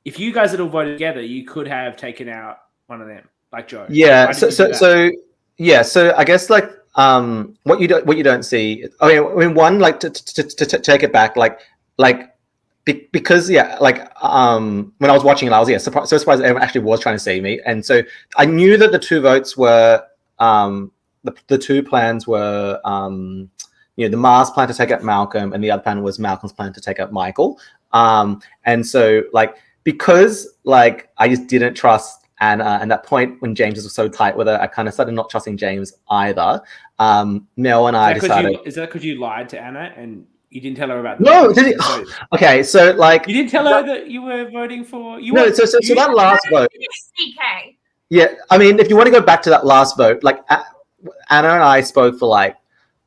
S1: if you guys had all voted together, you could have taken out one of them. Like Joe.
S4: Yeah. So Yeah, so I guess like what you don't see. I mean one, like to take it back, because like when I was watching it, I was surprised everyone actually was trying to see me, and so I knew that the two votes were the two plans were the Mars plan to take out Malcolm, and the other plan was Malcolm's plan to take out Michael. And so like because like I just didn't trust Anna, and that point when James was so tight with her, I kind of started not trusting James either. Mel and I decided.
S1: Is that because you lied to Anna and you didn't tell her about?
S4: No, did it? Okay, so like
S1: you didn't tell her that you were voting for.
S4: So that last vote.
S3: CK.
S4: Yeah, I mean, if you want to go back to that last vote, like Anna and I spoke for like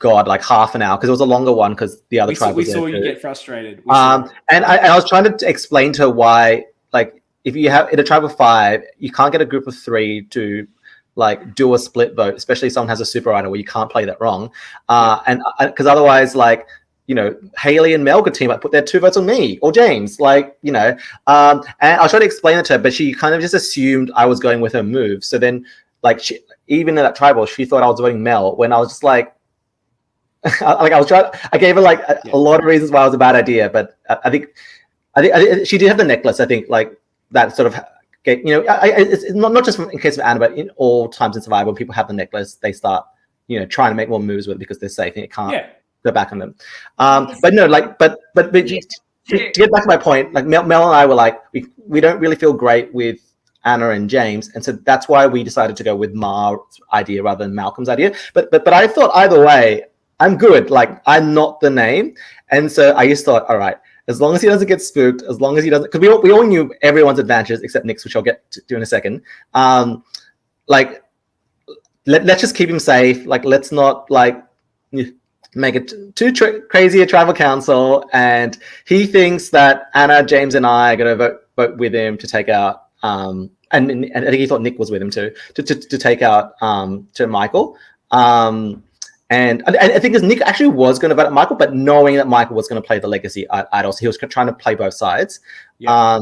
S4: half an hour because it was a longer one because the other tribe was there.
S1: We saw you get frustrated.
S4: And I was trying to explain to her why, like, if you have in a tribe of 5, you can't get a group of 3 to like do a split vote, especially if someone has a super rider where you can't play that wrong. And because otherwise, like, Haley and Mel could team up, put their 2 votes on me or James, like, and I was trying to explain it to her, but she kind of just assumed I was going with her move. So then, like, even in that tribal, she thought I was voting Mel when I was just like, I gave her like a lot of reasons why it was a bad idea, but I think she did have the necklace. I think like that sort of, it's not just in case of Anna, but in all times in Survivor, when people have the necklace, they start, trying to make more moves with it because they're safe and it can't go back on them. But no, like, but to get back to my point, like Mel and I were like, we don't really feel great with Anna and James, and so that's why we decided to go with Mar's idea rather than Malcolm's idea. But I thought either way, I'm good. Like, I'm not the name, and so I just thought, all right, as long as he doesn't get spooked, as long as he doesn't, because we all knew everyone's advantages except Nick's, which I'll get to in a second. Like, let's just keep him safe. Like, let's not like make it too crazy a tribal council. And he thinks that Anna, James, and I are going to vote with him to take out. And I think he thought Nick was with him too to take out to Michael. And I think Nick actually was going to vote at Michael, but knowing that Michael was going to play the legacy idol, so he was trying to play both sides. Yeah.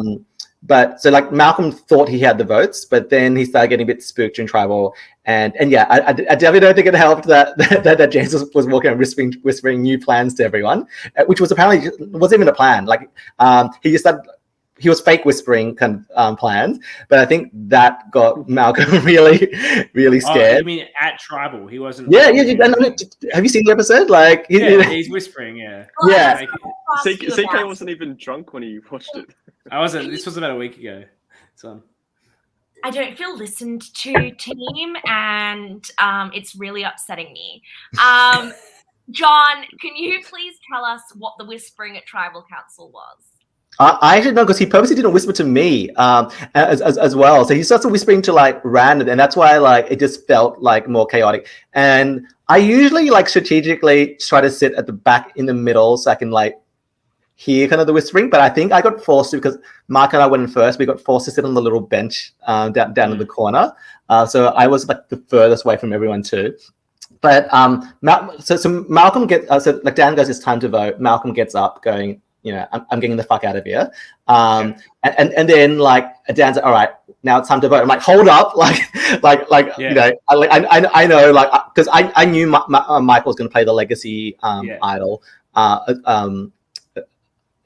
S4: But so like Malcolm thought he had the votes, but then he started getting a bit spooked in tribal, and yeah, I definitely don't think it helped that James was walking around whispering new plans to everyone, which was apparently wasn't even a plan. Like he just started. He was fake whispering kind of plans, but I think that got Malcolm really, really scared.
S1: You mean at tribal? He wasn't.
S4: Yeah. Have you seen the episode? Like,
S1: he's whispering. Yeah.
S4: Yeah.
S2: CK wasn't even drunk when he watched it.
S1: I wasn't. This was about a week ago. So.
S3: I don't feel listened to, team, and it's really upsetting me. John, can you please tell us what the whispering at Tribal Council was?
S4: I actually know because he purposely didn't whisper to me as well. So he started whispering to like random, and that's why like it just felt like more chaotic. And I usually like strategically try to sit at the back in the middle so I can like hear kind of the whispering. But I think I got forced to because Mark and I went in first. We got forced to sit on the little bench down in the corner. So I was like the furthest away from everyone too. But so Malcolm gets so like Dan goes, it's time to vote. Malcolm gets up going, I'm getting the fuck out of here. And then like Dan's like, all right, now it's time to vote. I'm like, hold up, I know, like, because I knew Michael was going to play the legacy idol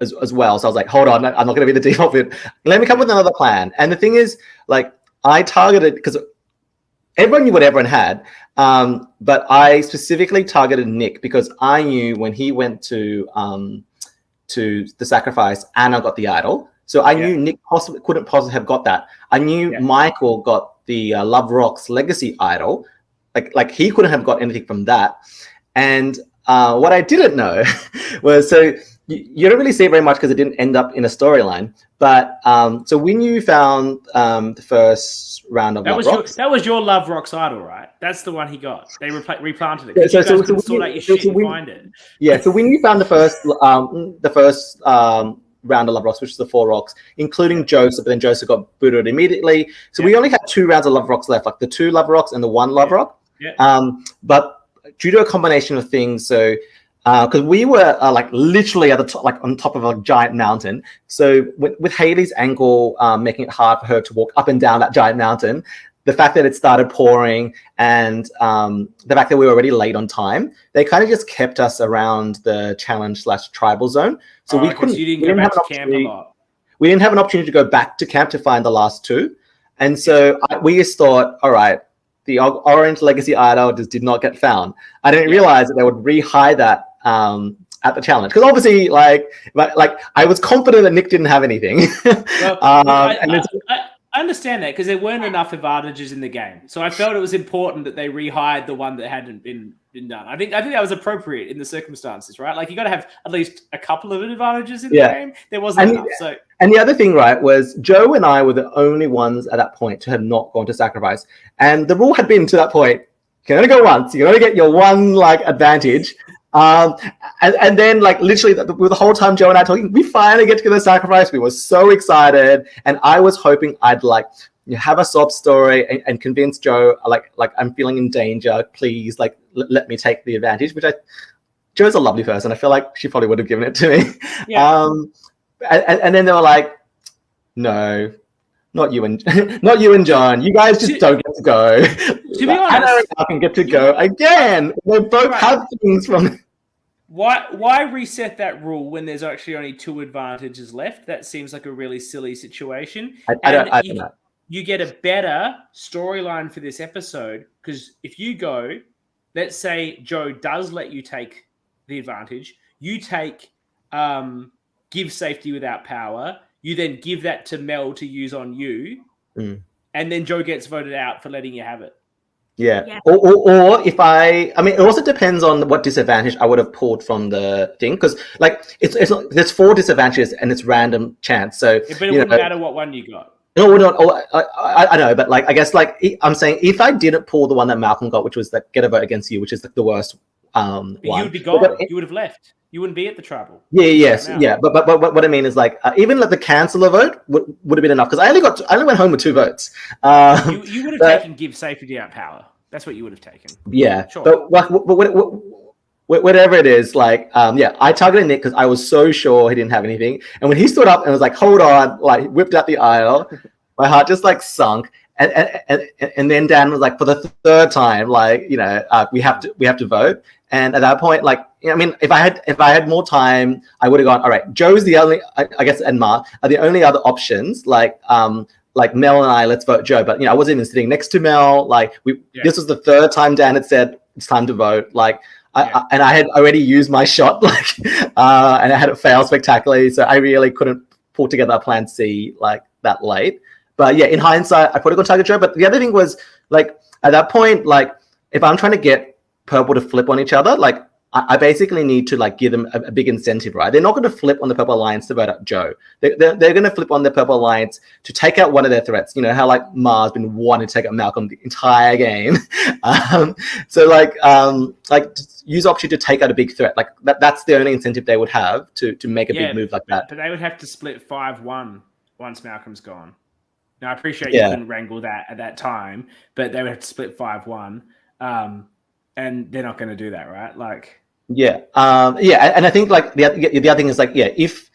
S4: as well. So I was like, hold on, I'm not going to be the default. Let me come with another plan. And the thing is, like, I targeted because everyone knew what everyone had, but I specifically targeted Nick because I knew when he went to the sacrifice, Anna got the idol. So I knew Nick couldn't possibly have got that. I knew Michael got the Love Rocks legacy idol. Like he couldn't have got anything from that. And what I didn't know was, so you don't really see it very much because it didn't end up in a storyline. But so when you found the first round of Love Rocks,
S1: that was your Love Rocks idol, right? That's the one he got. They replanted it. So sort out your shit and find it.
S4: Yeah. So when you found the first round of Love Rocks, which is the 4 rocks, including Joseph, but then Joseph got booted immediately. So we only had 2 rounds of Love Rocks left, like the 2 Love Rocks and the 1 Love Rock. Yeah. But due to a combination of things, so because we were like literally at the top, like on top of a giant mountain. So with Haley's ankle making it hard for her to walk up and down that giant mountain, the fact that it started pouring and the fact that we were already late on time, they kind of just kept us around the challenge/tribal zone. So we couldn't.
S1: You didn't go back to camp a lot.
S4: We didn't have an opportunity to go back to camp to find the last two, and so we just thought, all right, the orange legacy idol just did not get found. I didn't realize that they would re-hide that at the challenge, because obviously, like I was confident that Nick didn't have anything.
S1: I understand that because there weren't enough advantages in the game, so I felt it was important that they re-hired the one that hadn't been done. I think that was appropriate in the circumstances, right? Like you got to have at least a couple of advantages in the game. There wasn't enough. So,
S4: and the other thing, right, was Joe and I were the only ones at that point to have not gone to sacrifice, and the rule had been to that point: you can only go once. You can only get your one advantage. And then literally the whole time Joe and I talking, we finally get to the sacrifice. We were so excited, and I was hoping I'd have a sob story and convince Joe I'm feeling in danger. Please let me take the advantage. Which Joe's a lovely person. I feel like she probably would have given it to me.
S1: Yeah.
S4: And then they were like, no. Not you and John. You guys just don't get to go.
S1: To be honest,
S4: Anna and I can get to go again. They both have things from.
S1: Why reset that rule when there's actually only 2 advantages left? That seems like a really silly situation.
S4: I don't know.
S1: You get a better storyline for this episode because if you go, let's say Joe does let you take the advantage, you take give safety without power. You then give that to Mel to use on you, and then Joe gets voted out for letting you have it.
S4: Yeah. Or if it also depends on what disadvantage I would have pulled from the thing, because there's 4 disadvantages and it's random chance. So
S1: but it wouldn't matter what one you got.
S4: No, I know, but I guess I'm saying if I didn't pull the one that Malcolm got, which was get a vote against you, which is the worst one.
S1: You would be gone. You would have left. You wouldn't be at the tribal.
S4: Yeah. But what I mean is even the canceller vote would have been enough, because I only went home with 2 votes.
S1: You would have taken give safety without power. That's what you would have taken.
S4: Yeah,
S1: sure.
S4: But whatever it is, I targeted Nick because I was so sure he didn't have anything. And when he stood up and was like, "Hold on," whipped out the idol, my heart just sunk. And then Dan was like, for the 3rd time, we have to vote. And at that point, if I had more time, I would have gone, all right, Joe's the only, I guess, and Ma are the only other options. Mel and I, let's vote Joe. But I wasn't even sitting next to Mel. This was the 3rd time Dan had said it's time to vote. And I had already used my shot, and I had it fail spectacularly. So I really couldn't pull together a plan C that late. But yeah, in hindsight, I probably got target Joe. But the other thing was at that point, if I'm trying to get purple to flip on each other, I basically need to give them a big incentive, right? They're not going to flip on the Purple Alliance to vote out Joe. They're going to flip on the Purple Alliance to take out one of their threats. You know how Ma's been wanting to take out Malcolm the entire game. Use option to take out a big threat. That's the only incentive they would have to make a big move like that.
S1: But they would have to split 5-1 once Malcolm's gone. Now I appreciate you couldn't wrangle that at that time, but they would have to split 5-1. And they're not going to do that, right?
S4: And I think the other thing is if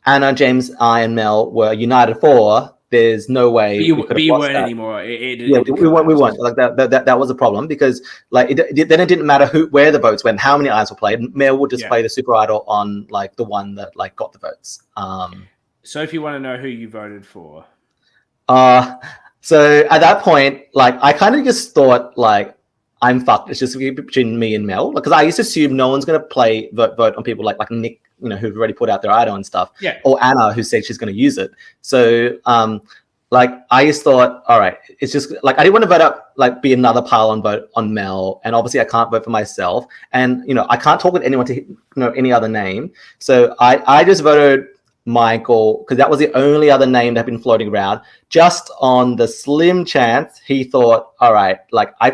S4: Anna, James, I, and Mel were united 4, there's no way
S1: you weren't
S4: that
S1: anymore.
S4: We weren't. That was a problem, because then it didn't matter where the votes went, how many eyes were played. Mel would just play the super idol on the one that got the votes.
S1: So if you want to know who you voted for,
S4: so at that point, I kind of just thought I'm fucked. It's just between me and Mel, because I used to assume no one's going to vote on people like Nick, who've already put out their idol and stuff, or Anna, who said she's going to use it. So, I just thought, all right, it's just I didn't want to vote up, be another pile on vote on Mel, and obviously I can't vote for myself, and I can't talk with anyone to any other name. So I just voted Michael, because that was the only other name that had been floating around, just on the slim chance he thought, all right, I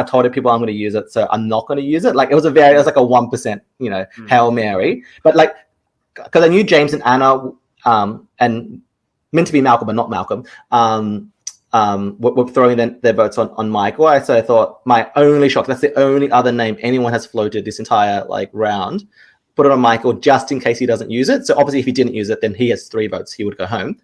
S4: told people I'm going to use it, so I'm not going to use it. It was a 1%, Hail Mary. But because I knew James and Anna, and meant to be Malcolm, but not Malcolm, were throwing their votes on Michael. So I thought my only shot, that's the only other name anyone has floated this entire round, put it on Michael just in case he doesn't use it. So obviously if he didn't use it, then he has 3 votes. He would go home.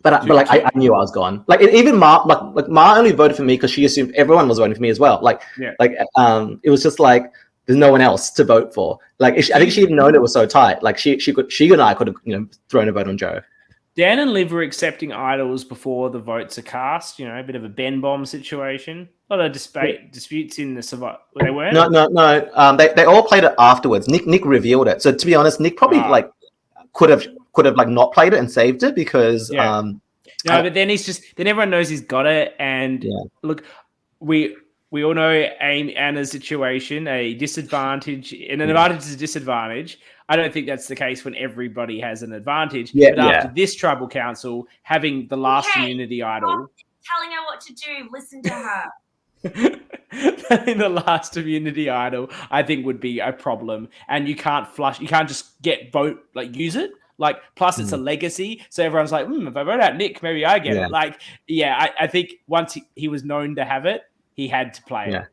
S4: But like I knew I was gone. Like even Ma, like Ma only voted for me because she assumed everyone was voting for me as well. Like it was just like there's no one else to vote for. Like I think she had known it was so tight. Like she and I could have thrown a vote on Joe.
S1: Dan and Liv were accepting idols before the votes are cast. A bit of a Ben bomb situation. A lot of disputes in the survival. They weren't.
S4: No. They all played it afterwards. Nick revealed it. So to be honest, Nick probably could have like not played it and saved it because
S1: but then then everyone knows he's got it. And look, we all know Anna's situation, a disadvantage, and an advantage is a disadvantage. I don't think that's the case when everybody has an advantage. But after this tribal council, having the last immunity idol,
S3: telling her what to do, listen to her.
S1: In the last immunity idol, I think would be a problem, and you can't just use it. Like, plus it's a legacy, so everyone's like, if I vote out Nick, maybe I get it. Like, I think once he was known to have it, he had to play it.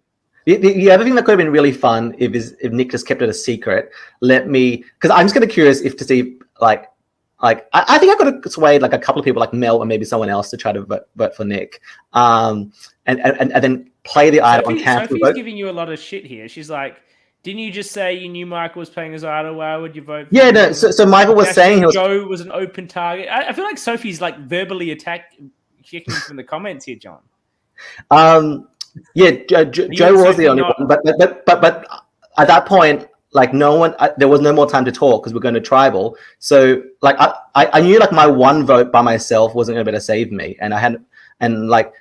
S4: The other thing that could have been really fun if Nick just kept it a secret. Because I'm just kind of curious to see I think I could have swayed like a couple of people like Mel or maybe someone else to try to vote for Nick, and then play the idol and cancel the vote.
S1: Sophie's giving you a lot of shit here. She's like, didn't you just say you knew Michael was playing as idol? Why would you vote for him?
S4: No. So Michael was saying
S1: Joe was an open target. I feel like Sophie's like verbally kicking from the comments here, John.
S4: Joe was the only one, but at that point, like no one, there was no more time to talk because we're going to tribal. So like I knew like my one vote by myself wasn't going to be able to save me, and I had the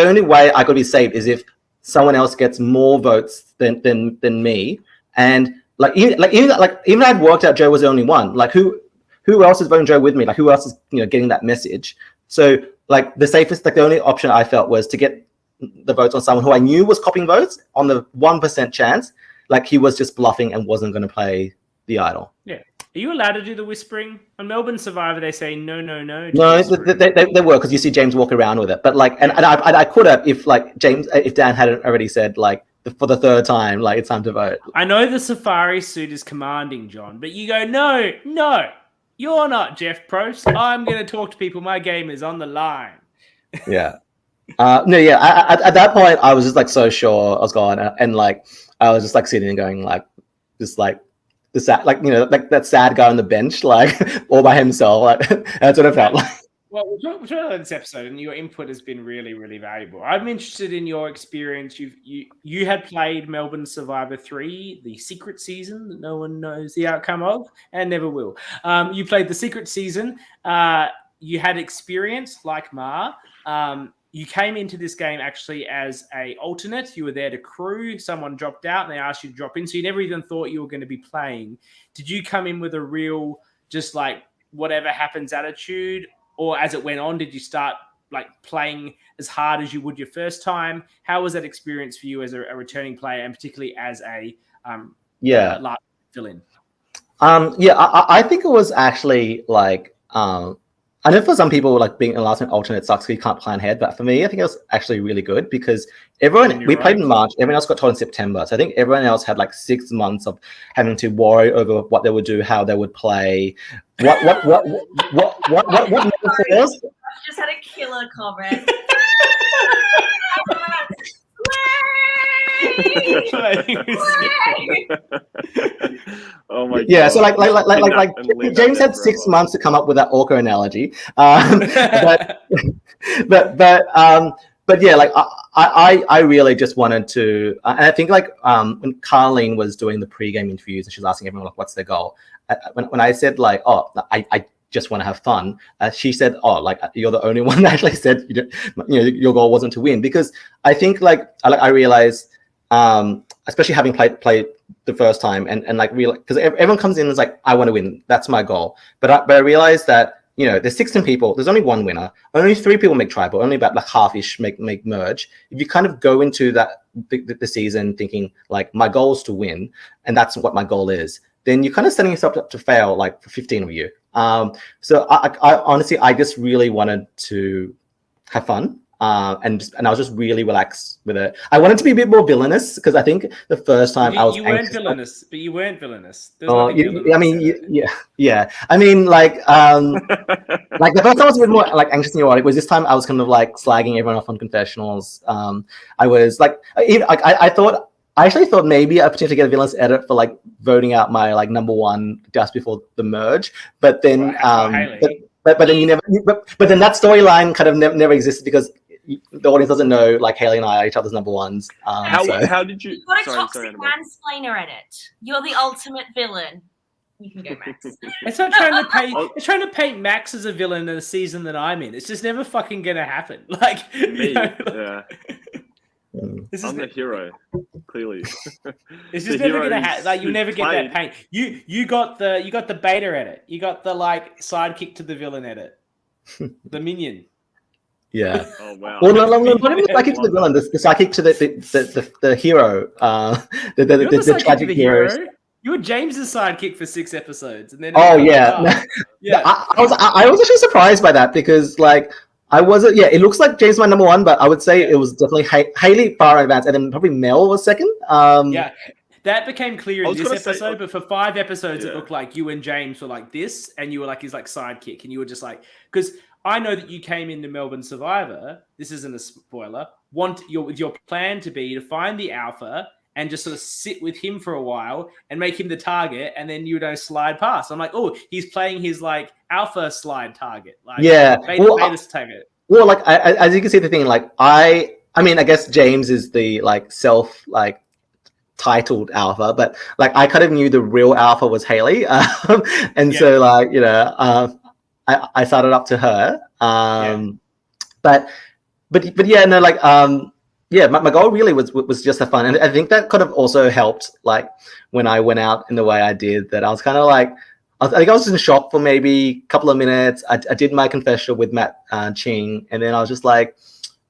S4: only way I could be saved is if someone else gets more votes than me, and even I'd worked out Joe was the only one. Like who else is voting Joe with me? Like who else is getting that message? So like the safest, like the only option I felt was to get the votes on someone who I knew was copying votes on the 1% chance, like he was just bluffing and wasn't going to play the idol.
S1: Yeah. Are you allowed to do the whispering? On Melbourne Survivor, they say no.
S4: No, they were, because you see James walk around with it. But like, and I could have if Dan hadn't already said like for the third time, like it's time to vote.
S1: I know the safari suit is commanding, John, but you go, no, you're not Jeff Probst. I'm going to talk to people. My game is on the line.
S4: Yeah. At that point, I was just like so sure I was going, and like I was just like sitting and going like, just like the sad, like like that sad guy on the bench, like all by himself. Like that's what it felt like.
S1: Well, we're talking about this episode, and your input has been really, really valuable. I'm interested in your experience. You had played Melbourne Survivor 3, the secret season that no one knows the outcome of, and never will. You played the secret season. You had experience like Ma. You came into this game actually as a alternate. You were there to crew. Someone dropped out, and they asked you to drop in, so you never even thought you were going to be playing. Did you come in with a real, just like whatever happens attitude? Or as it went on, did you start like playing as hard as you would your first time? How was that experience for you as a returning player, and particularly as a last fill-in?
S4: I think it was actually like I know for some people like being a last minute alternate sucks because you can't plan ahead, but for me I think it was actually really good because we played in March, everyone else got told in September, so I think everyone else had like 6 months of having to worry over what they would do, how they would play, what metaphors.
S3: Just had a killer comment.
S2: Oh my god!
S4: Yeah, so like James had 6 months to come up with that ORCA analogy, but yeah, like I really just wanted to, and I think like when Carlene was doing the pre-game interviews and she was asking everyone like what's their goal, when I said like I just want to have fun, she said like you're the only one that actually said your goal wasn't to win, because I think like I realized especially having played the first time and like real, because everyone comes in and is like I want to win, that's my goal, but I realized that there's 16 people, there's only one winner, only 3 people make tribal, only about like half-ish make merge. If you kind of go into that the season thinking like my goal is to win and that's what my goal is, then you're kind of setting yourself up to fail like for 15 of you. So I honestly I just really wanted to have fun, And I was just really relaxed with it. I wanted to be a bit more villainous because I think the first time I was
S1: You weren't
S4: anxious.
S1: villainous, but you weren't villainous. There's
S4: Oh,
S1: nothing villainous
S4: I mean,
S1: about it.
S4: yeah. I mean, like the first time I was a bit more like anxious and neurotic was this time I was kind of like slagging everyone off on confessionals. I was like, I actually thought maybe I potentially get a villainous edit for like voting out my like number one just before the merge, but then but then you never, but then that storyline kind of never existed because the audience doesn't know like Haley and I are each other's number ones.
S2: How did you?
S3: You've got a
S2: sorry,
S3: toxic
S2: Annabel.
S3: mansplainer in it. You're the ultimate villain. You can go, Max.
S1: It's not trying to paint. It's trying to paint Max as a villain in a season that I'm in. It's just never fucking gonna happen. Like
S2: Me,
S1: you know,
S2: yeah.
S1: this
S2: I'm the hero, clearly.
S1: It's just
S2: The
S1: never gonna
S2: heroes
S1: happen. Like you
S2: who
S1: never get
S2: played.
S1: that paint. You got the beta edit. You got the like sidekick to the villain edit. The minion.
S4: Yeah.
S2: Oh wow.
S4: Well, no, not even the psychic to the villain. The psychic to the hero.
S1: You're the
S4: The
S1: sidekick to
S4: tragic
S1: the
S4: heroes.
S1: hero. You were James's sidekick for 6 episodes, and then
S4: Oh yeah.
S1: yeah.
S4: I was actually surprised by that because like I wasn't. Yeah, it looks like James my number one, but I would say it was definitely Haley far in advance, and then probably Mel was second.
S1: Yeah, that became clear
S2: I
S1: in
S2: was
S1: this
S2: gonna say-
S1: episode, but for 5 episodes,
S2: Yeah.
S1: it looked like you and James were like this, and you were like his like sidekick, and you were just like, because I know that you came into Melbourne Survivor. This isn't a spoiler. With your plan to be to find the alpha and just sort of sit with him for a while and make him the target, and then you don't slide past. I'm like, oh, he's playing his like alpha slide target, like
S4: Yeah.
S1: beta target.
S4: Well, like as you can see, the thing, like I mean, I guess James is the like self like titled alpha, but like I kind of knew the real alpha was Haley, and
S1: Yeah.
S4: so like I started up to her, but yeah, no, like yeah, my goal really was just have fun, and I think that kind of also helped like when I went out in the way I did. That I was kind of like. I think I was in shock for maybe a couple of minutes. I did my confessional with Matt Ching, and then I was just like,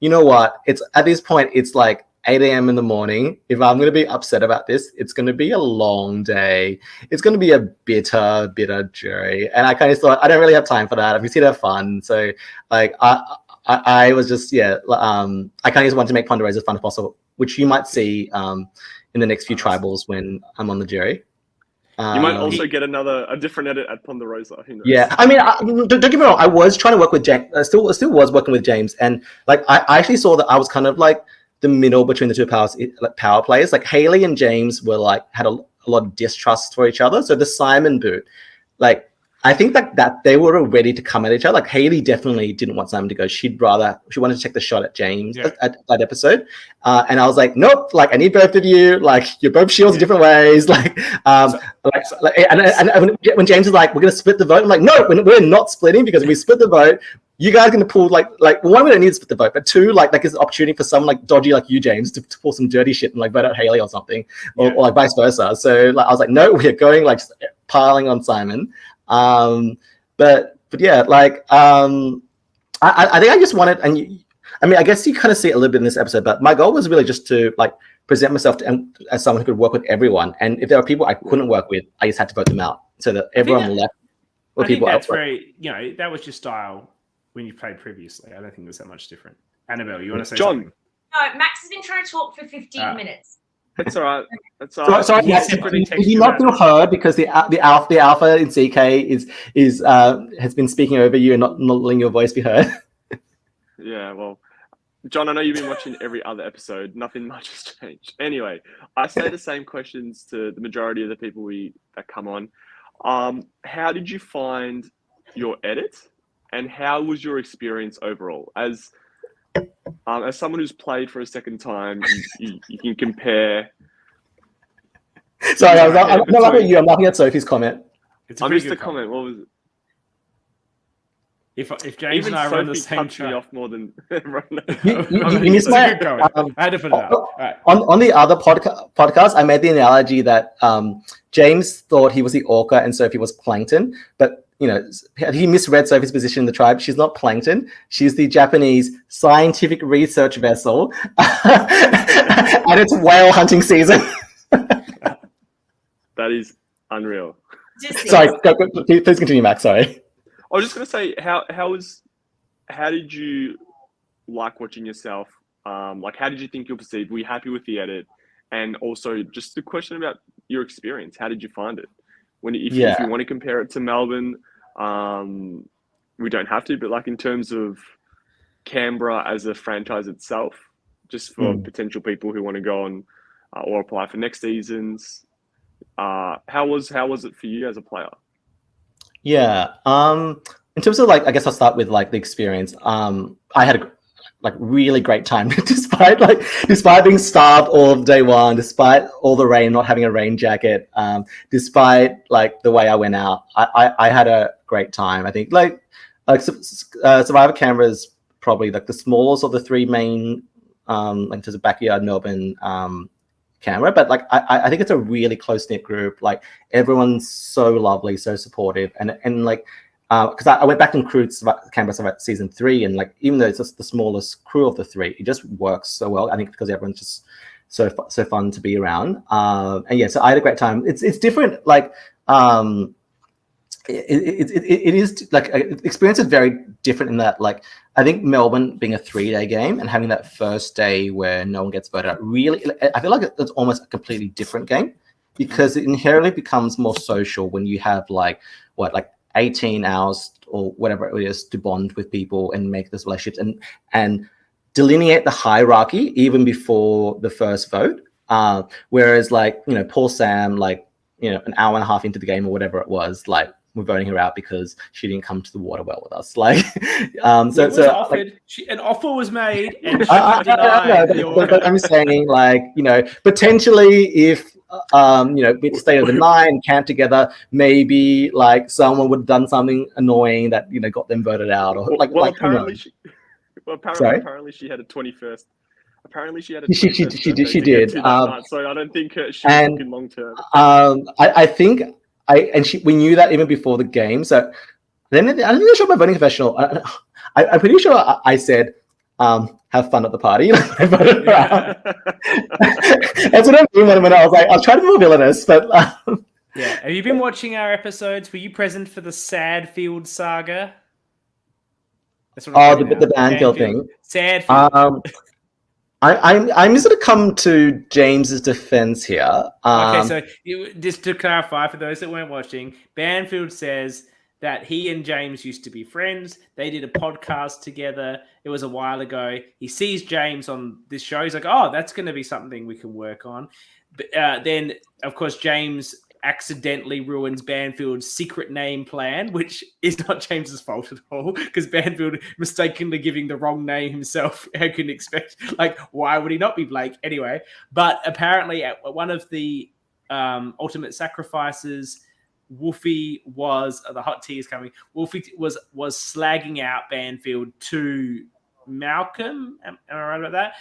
S4: you know what? It's at this point, it's like 8 a.m. in the morning. If I'm going to be upset about this, it's going to be a long day. It's going to be a bitter jury. And I kind of thought, I don't really have time for that. I'm just here to have fun. So like, I was just, I kind of just wanted to make Ponderosa as fun as possible, which you might see in the next few tribals when I'm on the jury.
S2: You might also get a different edit at Ponderosa. Who knows?
S4: Yeah, I mean, don't get me wrong. I was trying to work with James. I still was working with James, and like I actually saw that I was kind of like the middle between the two power players. Like Haley and James were like had a lot of distrust for each other. So the Simon boot, like I think that they were ready to come at each other. Like Haley definitely didn't want Simon to go. She wanted to take the shot at James at that episode. And I was like, nope, like I need both of you. Like you're both shields in different ways. Like, and when James is like, we're going to split the vote. I'm like, no, we're not splitting because if we split the vote, you guys are going to pull like one, we don't need to split the vote, but two, like it's an opportunity for someone like dodgy like you, James, to pull some dirty shit and like vote out Haley or something, or like vice versa. So like I was like, no, we're going like just piling on Simon. But yeah, like I think I just wanted, and I mean, I guess you kind of see it a little bit in this episode, but my goal was really just to like present myself as someone who could work with everyone. And if there are people I couldn't work with, I just had to vote them out so that everyone left with people.
S1: I think that's very, that was your style when you played previously. I don't think it was that much different. Annabelle, you want to say something?
S3: No, Max has been trying to talk for 15 minutes.
S2: That's all right. That's all right.
S4: Sorry, did you not feel heard because the alpha in CK has been speaking over you and not letting your voice be heard?
S2: Yeah, well, John, I know you've been watching every other episode. Nothing much has changed. Anyway, I say the same questions to the majority of the people that come on. How did you find your edit, and how was your experience overall? As someone who's played for a second time, you can compare.
S4: Sorry, I'm not laughing at you. I'm laughing at Sophie's comment.
S2: I missed the comment. What was it?
S1: If James and I run the same
S2: me off more than
S4: you missed my.
S1: I had to put it up. All right.
S4: On the other podcast, I made the analogy that James thought he was the orca and Sophie was plankton, but he misread Sophie's position in the tribe. She's not plankton. She's the Japanese scientific research vessel, and it's whale hunting season.
S2: That is unreal.
S4: Sorry, please continue, Max. Sorry.
S2: I was just going to say, how did you like watching yourself? Like, how did you think you'll perceive? Were you happy with the edit? And also, just the question about your experience. How did you find it? If you want to compare it to Melbourne, we don't have to, but like in terms of Canberra as a franchise itself, just for potential people who want to go on or apply for next seasons, how was it for you as a player?
S4: Yeah. In terms of like, I guess I'll start with like the experience. I had a really great time despite being starved all of day one, despite all the rain, not having a rain jacket, despite like the way I went out. I had a great time. I think Survivor Canberra is probably like the smallest of the three main in terms of backyard Melbourne Canberra, but like I think it's a really close knit group. Like everyone's so lovely, so supportive, and like because I went back and crewed Canberra season 3, and like even though it's just the smallest crew of the 3, it just works so well. I think because everyone's just so fun to be around. And yeah, so I had a great time. It's different. Like it is like experience is very different in that like I think Melbourne being a 3-day game and having that first day where no one gets voted out, really I feel like it's almost a completely different game because it inherently becomes more social when you have like 18 hours or whatever it is to bond with people and make this relationships and delineate the hierarchy even before the first vote. Whereas like, poor Sam, like, an hour and a half into the game or whatever it was, like we're voting her out because she didn't come to the water well with us. Like,
S1: offered, an offer was made and she denied the order.
S4: But I'm saying like, potentially if, with State of the Nine, camp together, maybe like someone would have done something annoying that, got them voted out or
S2: apparently she had a 21st. Apparently she had a 21st
S4: she did.
S2: So I don't think she was looking long term.
S4: I think we knew that even before the game. So then I don't think I showed my voting confessional. I'm pretty sure I said, have fun at the party. I voted her out. That's what I mean when I was like, I'll try to be more villainous, but
S1: yeah. Have you been watching our episodes? Were you present for the Sadfield saga?
S4: That's what the Banfield thing.
S1: Sadfield.
S4: I'm just going to come to James's defense here.
S1: Okay, so just to clarify for those that weren't watching, Banfield says that he and James used to be friends. They did a podcast together. It was a while ago. He sees James on this show. He's like, oh, that's going to be something we can work on. But then, of course, James accidentally ruins Banfield's secret name plan, which is not James's fault at all, because Banfield mistakenly giving the wrong name himself. How can you expect? Like, why would he not be Blake? Anyway, but apparently at one of the ultimate sacrifices, Wolfie was the hot tea is coming. Wolfie was slagging out Banfield to Malcolm. Am I right about that?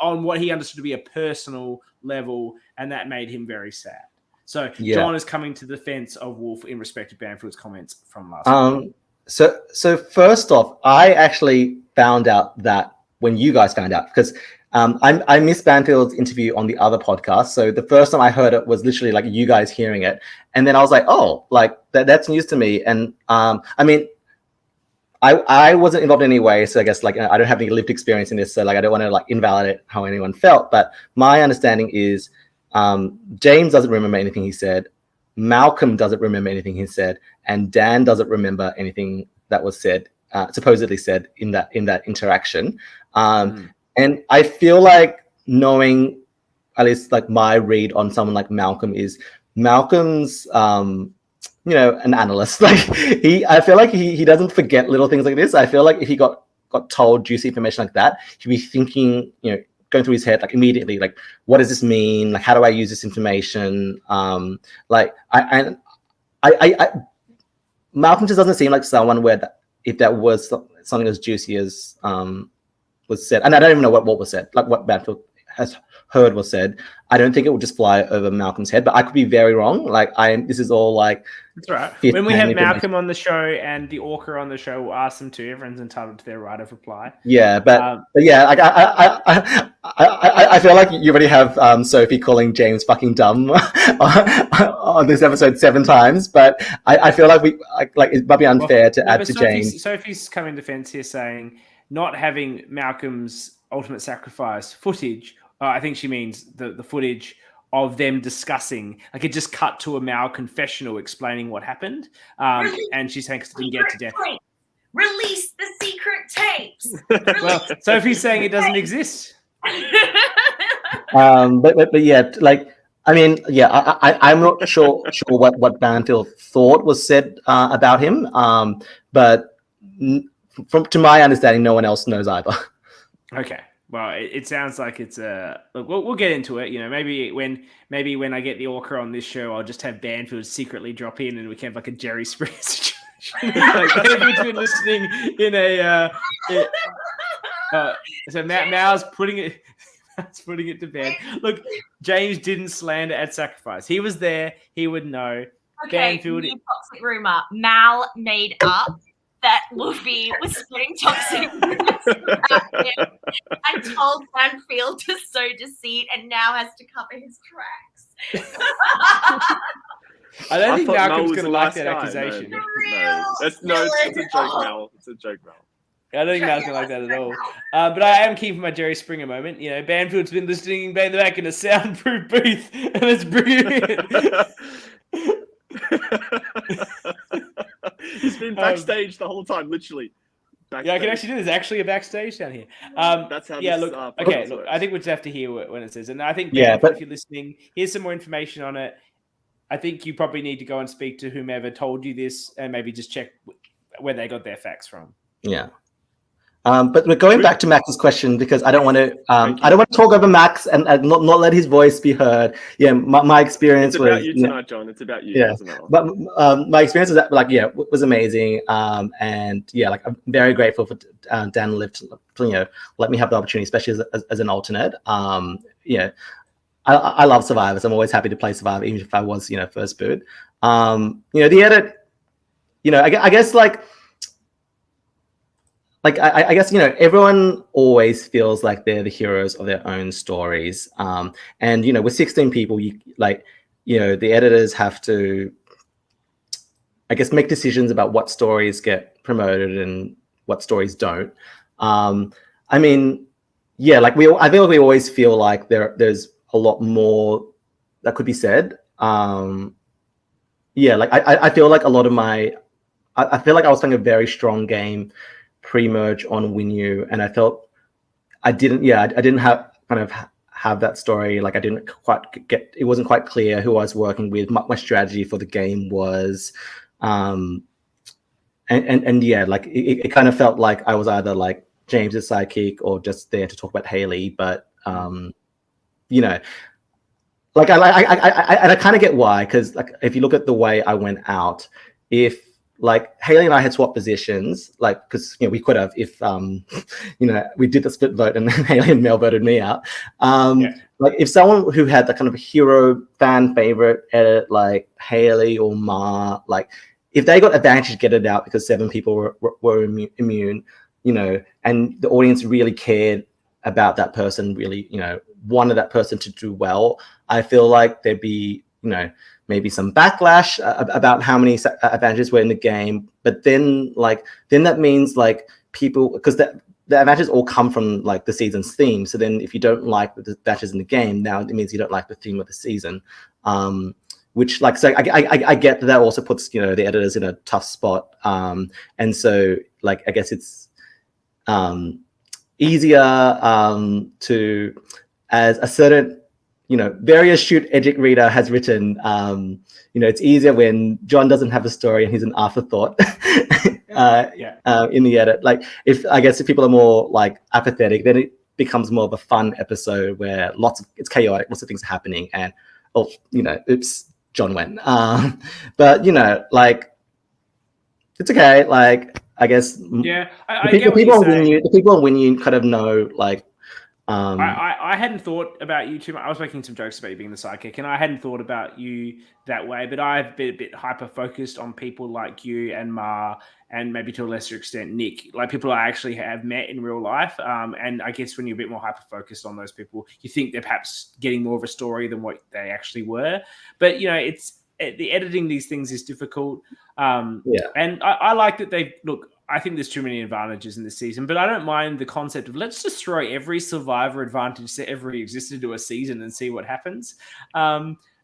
S1: On what he understood to be a personal level, and that made him very sad. So John is coming to the defense of Wolf in respect to Banfield's comments from last week.
S4: So first off, I actually found out that when you guys found out, because I missed Banfield's interview on the other podcast. So the first time I heard it was literally like you guys hearing it. And then I was like, oh, like that's news to me. And I mean, I wasn't involved in any way. So I guess like I don't have any lived experience in this. So like I don't want to like invalidate how anyone felt. But my understanding is James doesn't remember anything he said. Malcolm doesn't remember anything he said. And Dan doesn't remember anything that was said, supposedly said in that interaction. And I feel like knowing, at least like my read on someone like Malcolm is Malcolm's, an analyst. Like I feel like he doesn't forget little things like this. I feel like if he got told juicy information like that, he'd be thinking, going through his head like immediately, like what does this mean? Like how do I use this information? Malcolm just doesn't seem like someone where if that was something as juicy as was said, and I don't even know what was said, like what Banfield has heard was said, I don't think it would just fly over Malcolm's head, but I could be very wrong. Like this is all like,
S1: that's right. When we have Malcolm on the show and the ORCA on the show, we'll ask them too. Everyone's entitled to their right of reply.
S4: Yeah, but yeah, like I feel like you already have Sophie calling James fucking dumb on this episode 7 times, but I feel like it might be unfair to add to James.
S1: Sophie's coming defense here saying not having Malcolm's ultimate sacrifice footage. I think she means the footage of them discussing. Like, it just cut to a Mal confessional explaining what happened, and she's saying because it didn't get to death.
S3: Release the secret tapes.
S1: Well, Sophie's saying it doesn't exist.
S4: But yeah, like, I mean, yeah, I'm not sure what Banfield thought was said about him, but to my understanding, no one else knows either.
S1: Okay, well, it sounds like it's look, we'll get into it. You know, maybe when I get the Orca on this show, I'll just have Banfield secretly drop in, and we can have like a Jerry Springer situation. Like, Banfield's been listening in a. So Mal's putting it. That's putting it to bed. Look, James didn't slander at Sacrifice. He was there. He would know.
S3: Okay,
S1: Banfield...
S3: toxic rumor. Mal made up that Luffy was spreading toxic rumors about him and told Banfield to sow deceit and now has to cover his tracks.
S1: I don't think Malcolm's going to like that accusation.
S2: No, it's a joke, Mal. It's a joke, Mal.
S1: I don't think Mal's gonna like that at all. But I am keeping my Jerry Springer moment. You know, Banfield's been listening in the back in a soundproof booth, and let's bring it
S2: in. He's been backstage the whole time, literally. Backstage.
S1: Yeah, I can actually do. There's actually a backstage down here.
S2: That's how.
S1: Yeah,
S2: this,
S1: look. Okay, look. I think we'll just have to hear when it says, and I think if you're listening, here's some more information on it. I think you probably need to go and speak to whomever told you this, and maybe just check where they got their facts from.
S4: Yeah. But we're going back to Max's question because I don't want to. I don't want to talk over Max and not let his voice be heard. Yeah, my experience was.
S2: It's about you tonight, John. It's about you.
S4: Yeah, but my experience was was amazing. And yeah, like, I'm very grateful for Dan and Liv to let me have the opportunity, especially as an alternate. Yeah, I love Survivors. I'm always happy to play Survivor, even if I was first boot. The edit. I guess I guess everyone always feels like they're the heroes of their own stories, and with 16 people, the editors have to, I guess, make decisions about what stories get promoted and what stories don't. I mean, yeah, I feel like we always feel like there's a lot more that could be said. Yeah, I feel like a lot of I feel like I was playing a very strong game pre-merge on WinU, and I felt I didn't have that story. Like, I didn't quite get, it wasn't quite clear who I was working with. My strategy for the game was, and yeah, it kind of felt like I was either like James's sidekick or just there to talk about Haley. But I kind of get why, because if you look at the way I went out, if Haley and I had swapped positions, because we could have if we did the split vote and then Haley and Mel voted me out. If someone who had the kind of hero fan favorite edit like Haley or Ma, if they got advantage to get it out because 7 people were immune, and the audience really cared about that person, really wanted that person to do well, I feel like there'd be maybe some backlash about how many advantages were in the game. But then that means people, because the advantages all come from the season's theme. So then if you don't like the advantages in the game, now it means you don't like the theme of the season. Which so I get that also puts the editors in a tough spot. And so I guess it's easier to, as a certain very astute Edgic reader has written, it's easier when John doesn't have a story and he's an afterthought in the edit. If people are more apathetic, then it becomes more of a fun episode where it's chaotic, lots of things are happening, and oops, John went. But it's okay. I guess the people on WinU kind of know
S1: I hadn't thought about you too much. I was making some jokes about you being the sidekick, and I hadn't thought about you that way, but I've been a bit hyper-focused on people like you and Ma, and maybe to a lesser extent Nick, people I actually have met in real life. And I guess when you're a bit more hyper-focused on those people, you think they're perhaps getting more of a story than what they actually were. But, it's the editing these things is difficult. And I like that I think there's too many advantages in this season, but I don't mind the concept of let's just throw every Survivor advantage that ever existed to a season and see what happens.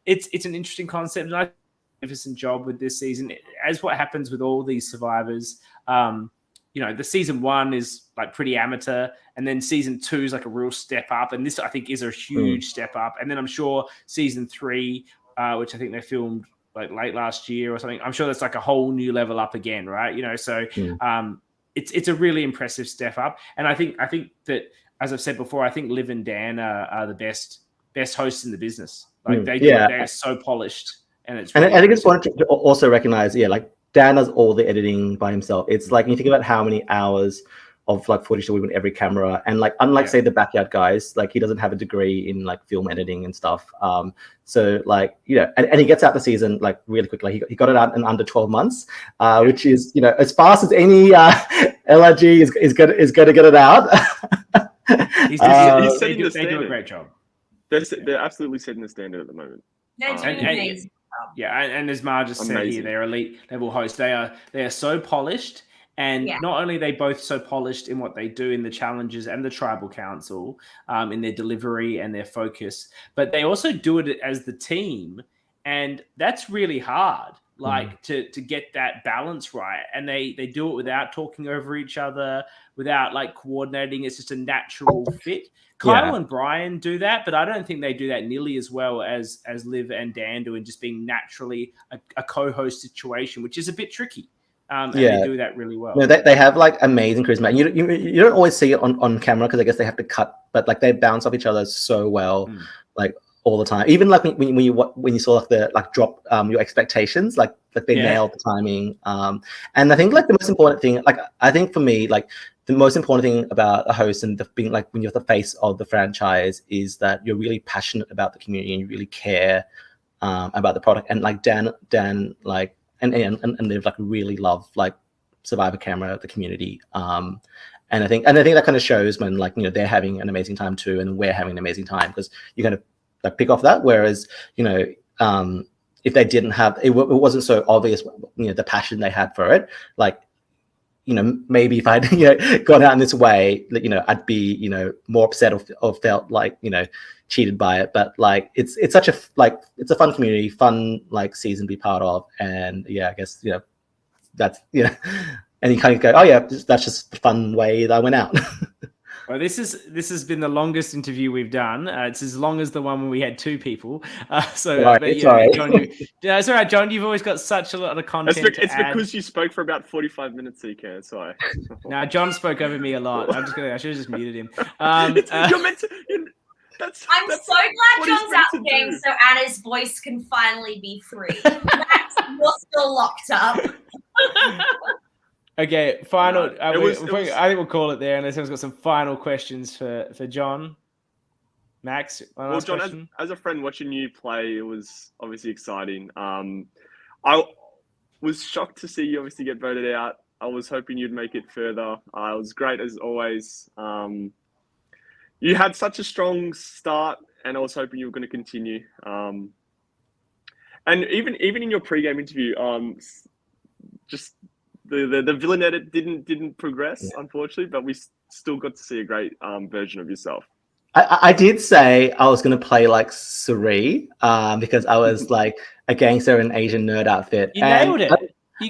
S1: It's an interesting concept, and I think a magnificent job with this season. As what happens with all these Survivors, the season 1 is like pretty amateur, and then season 2 is like a real step up, and this I think is a huge step up. And then I'm sure season 3, which I think they filmed like late last year or something, I'm sure that's like a whole new level up again, right? So it's a really impressive step up. And I think that, as I've said before, I think Liv and Dan are the best hosts in the business. Like they're so polished, and it's.
S4: And I think it's important to also recognize, like Dan does all the editing by himself. It's like, you think about how many hours of like footage that we want every camera, and like unlike say the Backyard guys, like he doesn't have a degree in like film editing and stuff. So like and he gets out the season like really quickly. He got it out in under 12 months, which is as fast as any LRG is going to get it out.
S2: He's setting the standard.
S1: They do a great job.
S2: They're absolutely setting the standard at the moment.
S3: That's amazing.
S1: And as Mar just said here, they're elite level hosts. They are so polished. And not only are they both so polished in what they do in the challenges and the tribal council, in their delivery and their focus, but they also do it as the team. And that's really hard, like to get that balance right. And they do it without talking over each other, without like coordinating. It's just a natural fit. Kyle and Brian do that, but I don't think they do that nearly as well as Liv and Dan do, in just being naturally a co-host situation, which is a bit tricky. And they do that really well.
S4: They have like amazing charisma. You don't always see it on camera because I guess they have to cut, but like they bounce off each other so well, like all the time. Even like when you saw like the like drop your expectations, like they nailed the timing. And I think like the most important thing, like I think for me, like the most important thing about a host and being like when you're the face of the franchise is that you're really passionate about the community and you really care about the product. And like Dan like. And they've like really love like Survivor Camera, the community, and I think that kind of shows when like they're having an amazing time too, and we're having an amazing time because you kind of like pick off that. Whereas if they didn't have it wasn't so obvious the passion they had for it. Like maybe if I'd gone out in this way, I'd be more upset or felt like cheated by it. But like it's such a it's a fun community, fun like season to be part of. And I guess that's and you kind of go, oh yeah, that's just a fun way that I went out.
S1: Well, this has been the longest interview we've done. It's as long as the one when we had 2 people. John, it's all right, John. You've always got such a lot of content.
S2: It's because you spoke for about 45 minutes, CK. Sorry.
S1: Now John spoke over me a lot. I should have just muted him.
S2: You're meant to.
S3: I'm so glad John's out the game so Anna's voice can finally be free. Max, you're still locked up.
S1: Okay, final. I think we'll call it there, unless anyone's got some final questions for John. Max,
S2: well, John, as a friend watching you play, it was obviously exciting. I was shocked to see you obviously get voted out. I was hoping you'd make it further. It was great as always. You had such a strong start, and I was hoping you were going to continue. And even in your pre-game interview, just the villain edit didn't progress, unfortunately, but we still got to see a great version of yourself.
S4: I did say I was going to play like Suri because I was like a gangster in an Asian nerd outfit.
S1: You nailed it.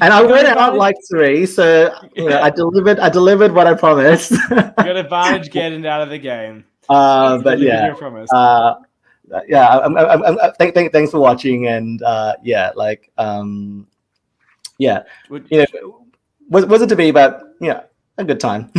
S4: And I went out like 3, so I delivered what I promised.
S1: You got advantage getting out of the game.
S4: But yeah, thanks for watching, and was it to be, but a good time.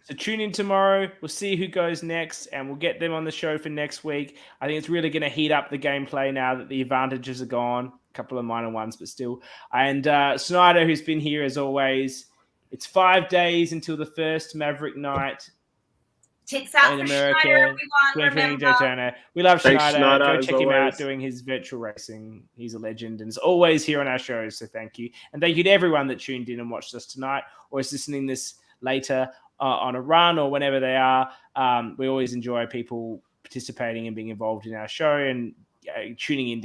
S1: So tune in tomorrow. We'll see who goes next, and we'll get them on the show for next week. I think it's really going to heat up the gameplay now that the advantages are gone. A couple of minor ones, but still. And Snyder, who's been here as always. It's 5 days until the first Maverick night.
S3: Tits out
S1: in
S3: for
S1: America.
S3: Schneider, everyone.
S1: We love
S2: Thanks,
S1: Schneider. Go check him
S2: always.
S1: out doing his virtual racing. He's a legend and is always here on our shows. So thank you. And thank you to everyone that tuned in and watched us tonight or is listening this later on a run or whenever they are. We always enjoy people participating and being involved in our show and tuning in